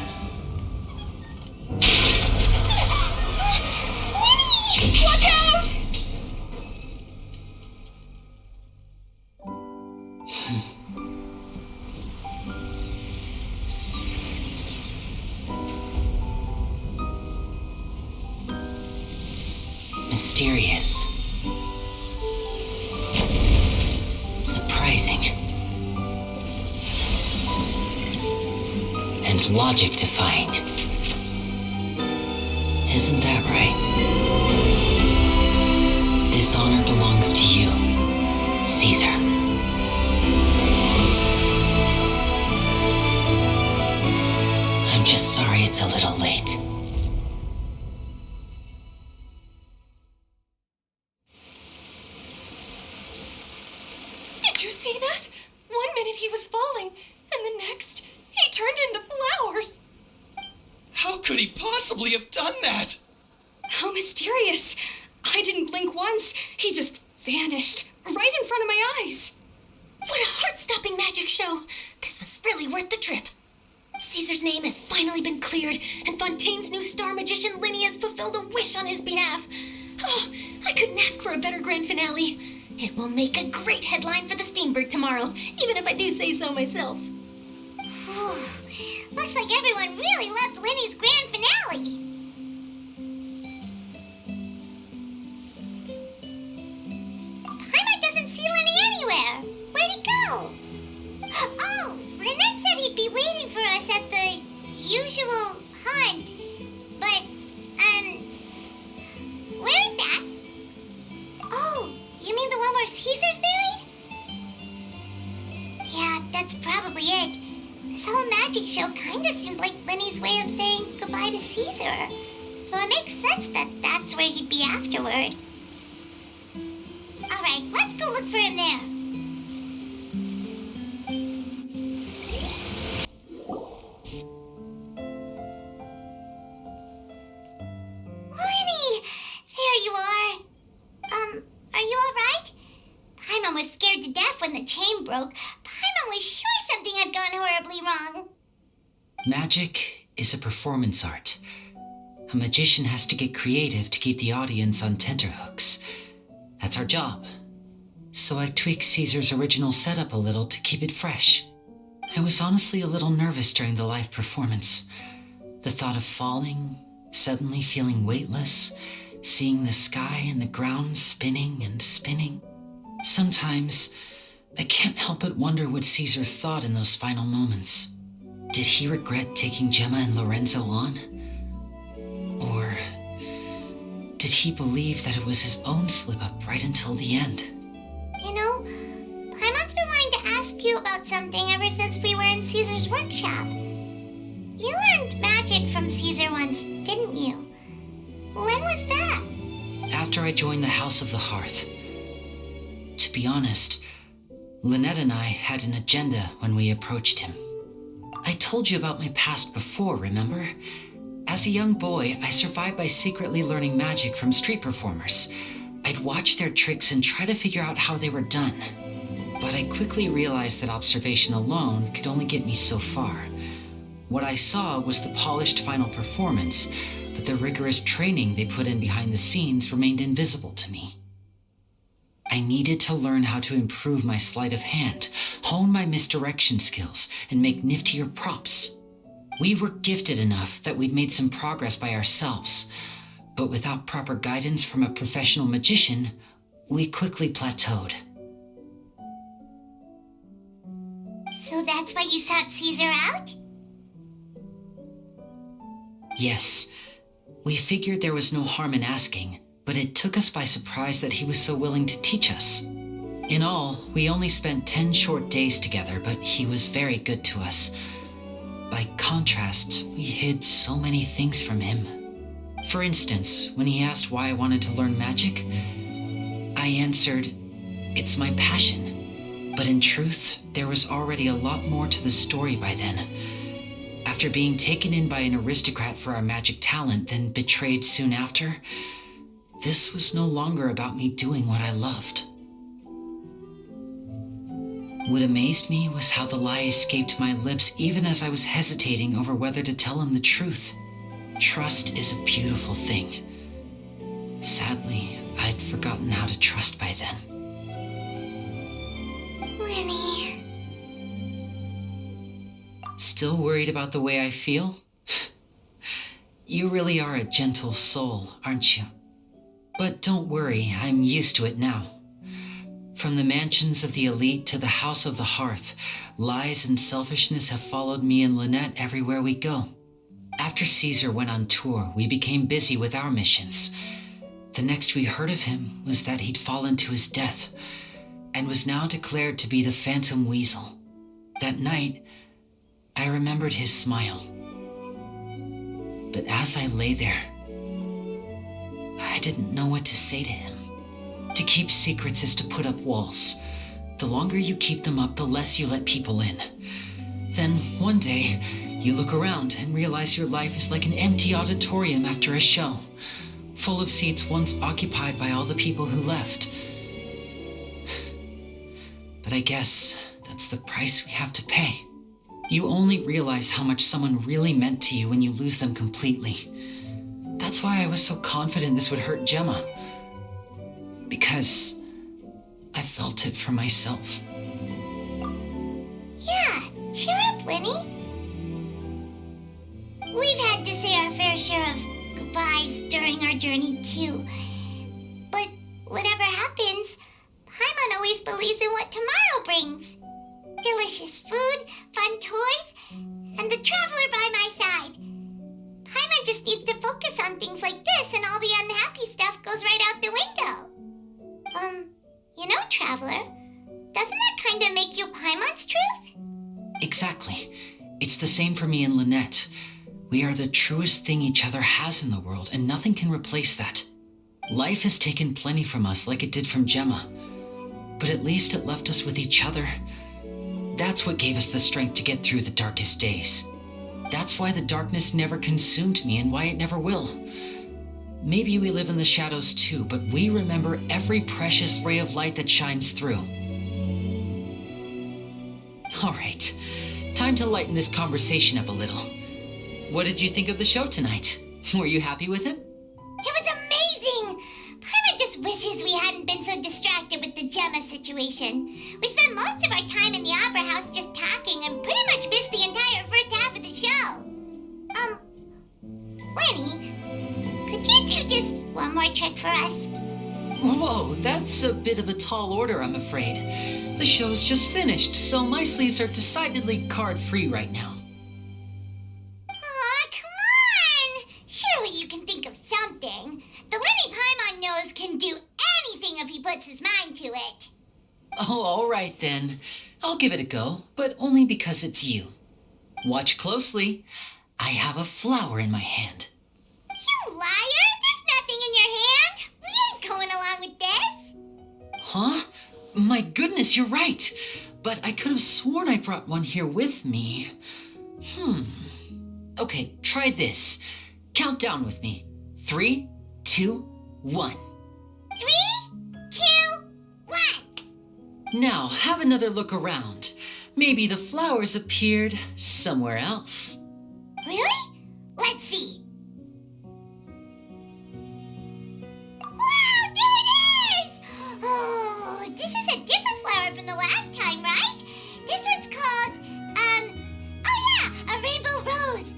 Lenny! Watch out! Mysterious. Surprising. And logic defying. Isn't that right? This honor belongs to you, Caesar. I'm just sorry it's a little late. Did you see that? 1 minute he was falling, and the next, he turned into flowers. How could he possibly have done that? How mysterious. I didn't blink once. He just vanished right in front of my eyes. What a heart-stopping magic show. This was really worth the trip. Caesar's name has finally been cleared, and Fontaine's new star magician Linny has fulfilled a wish on his behalf. Oh, I couldn't ask for a better grand finale. It will make a great headline for the Steamberg tomorrow, even if I do say so myself. Whew. Looks like everyone really loved Linny's grand finale. Paimon doesn't see Linny anywhere. Where'd he go? Oh, Lynette said he'd be waiting for us at the usual hunt. But, where is that? Oh, you mean the one where Caesar's buried? Yeah, that's probably it. This whole magic show kinda seemed like Linny's way of saying goodbye to Caesar. So it makes sense that that's where he'd be afterward. Alright, let's go look for him there. Linny! There you are. Are you alright? Paimon was scared to death when the chain broke. Paimon was sure something had gone horribly wrong. Magic is a performance art. A magician has to get creative to keep the audience on tenterhooks. That's our job. So I tweaked Caesar's original setup a little to keep it fresh. I was honestly a little nervous during the live performance. The thought of falling, suddenly feeling weightless, seeing the sky and the ground spinning and spinning. Sometimes, I can't help but wonder what Caesar thought in those final moments. Did he regret taking Gemma and Lorenzo on? Or did he believe that it was his own slip-up right until the end? You know, Paimon's been wanting to ask you about something ever since we were in Caesar's workshop. You learned magic from Caesar once, didn't you? When was that? After I joined the House of the Hearth. To be honest, Lynette and I had an agenda when we approached him. I told you about my past before, remember? As a young boy, I survived by secretly learning magic from street performers. I'd watch their tricks and try to figure out how they were done. But I quickly realized that observation alone could only get me so far. What I saw was the polished final performance, but the rigorous training they put in behind the scenes remained invisible to me. I needed to learn how to improve my sleight of hand, hone my misdirection skills, and make niftier props. We were gifted enough that we'd made some progress by ourselves, but without proper guidance from a professional magician, we quickly plateaued. So that's why you sought Caesar out? Yes, we figured there was no harm in asking, but it took us by surprise that he was so willing to teach us. In all, we only spent 10 short days together, but he was very good to us. By contrast, we hid so many things from him. For instance, when he asked why I wanted to learn magic, I answered, "It's my passion." But in truth, there was already a lot more to the story by then. After being taken in by an aristocrat for our magic talent, then betrayed soon after, this was no longer about me doing what I loved. What amazed me was how the lie escaped my lips even as I was hesitating over whether to tell him the truth. Trust is a beautiful thing. Sadly, I'd forgotten how to trust by then. Linny. Still worried about the way I feel? You really are a gentle soul, aren't you? But don't worry, I'm used to it now. From the mansions of the elite to the House of the Hearth, lies and selfishness have followed me and Lynette everywhere we go. After Caesar went on tour, we became busy with our missions. The next we heard of him was that he'd fallen to his death, and was now declared to be the Phantom Weasel. That night, I remembered his smile. But as I lay there, I didn't know what to say to him. To keep secrets is to put up walls. The longer you keep them up, the less you let people in. Then, one day, you look around and realize your life is like an empty auditorium after a show. full of seats once occupied by all the people who left. But I guess that's the price we have to pay. You only realize how much someone really meant to you when you lose them completely. That's why I was so confident this would hurt Gemma. Because I felt it for myself. Yeah, cheer up, Winnie. We've had to say our fair share of goodbyes during our journey, too. But whatever happens, Paimon always believes in what tomorrow brings. Delicious food, fun toys, and the traveler by my side. Paimon just needs to focus on things like this, and all the unhappy stuff goes right out the window. You know, Traveler, doesn't that kind of make you Paimon's truth? Exactly. It's the same for me and Lynette. We are the truest thing each other has in the world, and nothing can replace that. Life has taken plenty from us like it did from Gemma. But at least it left us with each other. That's what gave us the strength to get through the darkest days. That's why the darkness never consumed me and why it never will. Maybe we live in the shadows too, but we remember every precious ray of light that shines through. All right, time to lighten this conversation up a little. What did you think of the show tonight? Were you happy with it? It was amazing! Paimon just wishes we hadn't been so distracted with the Gemma situation. We spent most of our time in the opera house just talking and pretty much missed the entire first half of the show. Winnie, could you do just one more trick for us? Whoa, that's a bit of a tall order, I'm afraid. The show's just finished, so my sleeves are decidedly card-free right now. Aw, come on! Surely you can think of something. The Winnie Paimon knows can do anything if he puts his mind to it. Oh, all right then. I'll give it a go, but only because it's you. Watch closely. I have a flower in my hand. You liar! There's nothing in your hand! We ain't going along with this! Huh? My goodness, you're right. But I could have sworn I brought one here with me. Okay, try this. Count down with me. 3, 2, 1. 3, 2, 1. Now, have another look around. Maybe the flowers appeared somewhere else. Really? Let's see. Wow, there it is! Oh, this is a different flower from the last time, right? This one's called, a rainbow rose.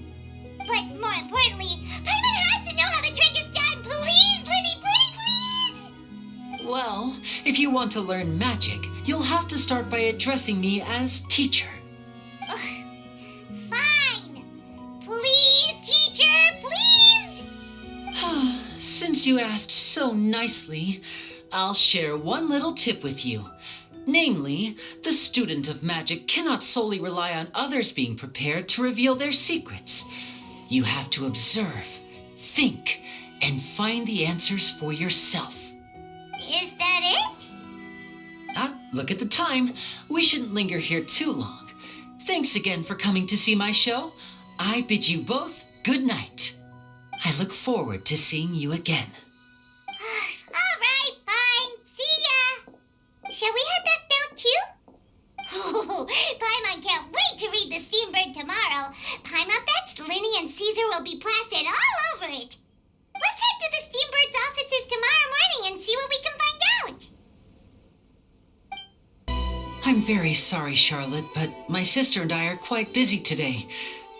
But more importantly, Paimon has to know how the trick is done. Please, Linny, pretty please! Well, if you want to learn magic, you'll have to start by addressing me as teacher. Fine. Please, teacher, please! Since you asked so nicely, I'll share one little tip with you. Namely, the student of magic cannot solely rely on others being prepared to reveal their secrets. You have to observe, think, and find the answers for yourself. Is that it? Look at the time. We shouldn't linger here too long. Thanks again for coming to see my show. I bid you both good night. I look forward to seeing you again. All right, fine. See ya. Shall we head back down too? Oh, Paimon can't wait to read The Steambird tomorrow. Paimon bets Linny and Caesar will be plastered all over it. Let's head to the Steambird's offices tomorrow morning and see what we can find out. I'm very sorry, Charlotte, but my sister and I are quite busy today.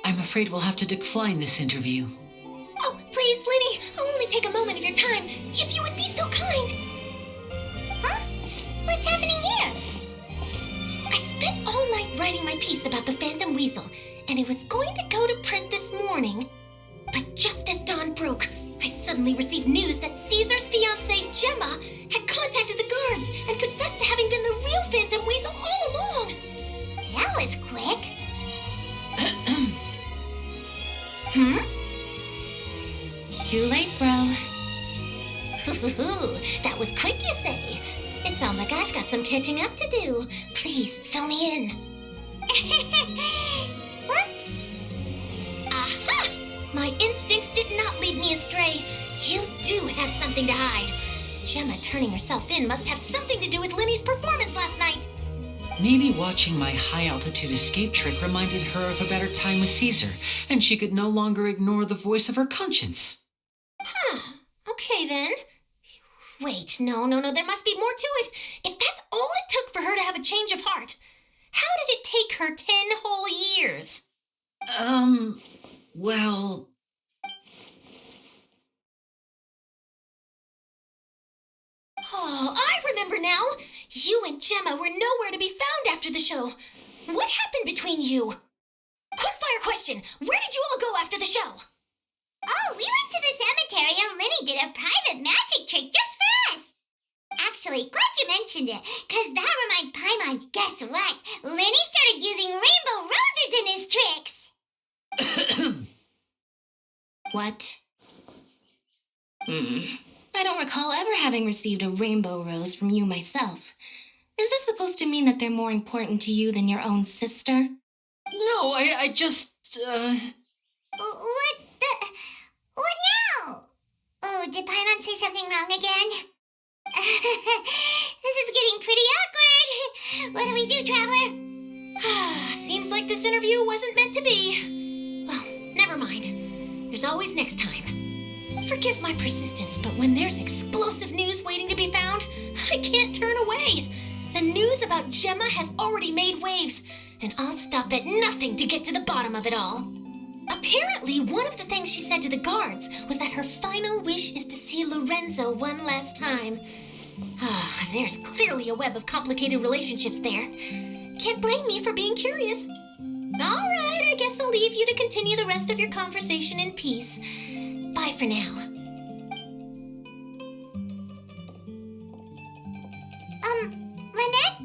I'm afraid we'll have to decline this interview. Oh, please, Linny, I'll only take a moment of your time, if you would be so kind. Huh? What's happening here? I spent all night writing my piece about the Phantom Weasel, and it was going to go to print this morning. But just as dawn broke, I suddenly received news that Caesar's fiancée, Gemma, had contacted the guards and confessed to having been the real Phantom Weasel all along. That was quick. Too late, bro. That was quick, you say? It sounds like I've got some catching up to do. Please, fill me in. Whoops. Aha! My instincts did not lead me astray. You do have something to hide. Gemma turning herself in must have something to do with Linny's performance last night. Maybe watching my high-altitude escape trick reminded her of a better time with Caesar, and she could no longer ignore the voice of her conscience. Huh. Okay, then. Wait, no, there must be more to it. If that's all it took for her to have a change of heart, how did it take her 10 whole years? Well... Oh, I remember now. You and Gemma were nowhere to be found after the show. What happened between you? Quickfire question. Where did you all go after the show? Oh, we went to the cemetery and Linny did a private magic trick just for us. Actually, glad you mentioned it, because that reminds Paimon, guess what? Linny started using rainbow roses in his tricks. What? I don't recall ever having received a rainbow rose from you myself. Is this supposed to mean that they're more important to you than your own sister? No, I just, What now? Oh, did Paimon say something wrong again? This is getting pretty awkward. What do we do, Traveler? Seems like this interview wasn't meant to be. Well, never mind. There's always next time. Forgive my persistence, but when there's explosive news waiting to be found, I can't turn away. The news about Gemma has already made waves, and I'll stop at nothing to get to the bottom of it all. Apparently, one of the things she said to the guards was that her final wish is to see Lorenzo one last time. There's clearly a web of complicated relationships there. Can't blame me for being curious. All right, I guess I'll leave you to continue the rest of your conversation in peace. Bye for now. Lynette?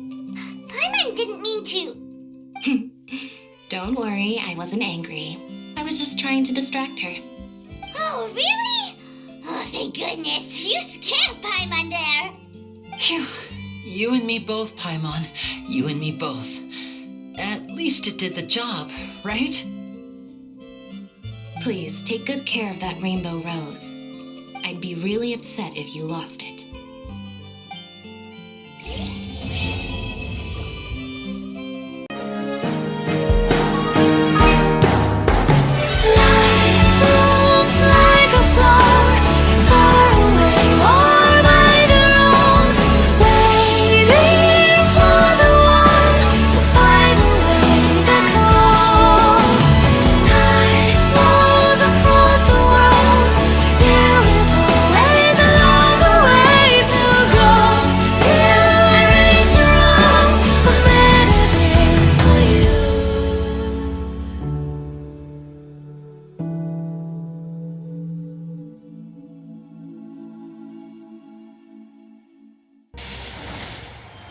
Paimon didn't mean to. Don't worry, I wasn't angry. I was just trying to distract her. Oh, really? Oh, thank goodness. You scared Paimon there. Phew. You and me both, Paimon. You and me both. At least it did the job, right? Please, take good care of that rainbow rose. I'd be really upset if you lost it.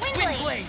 Windblade!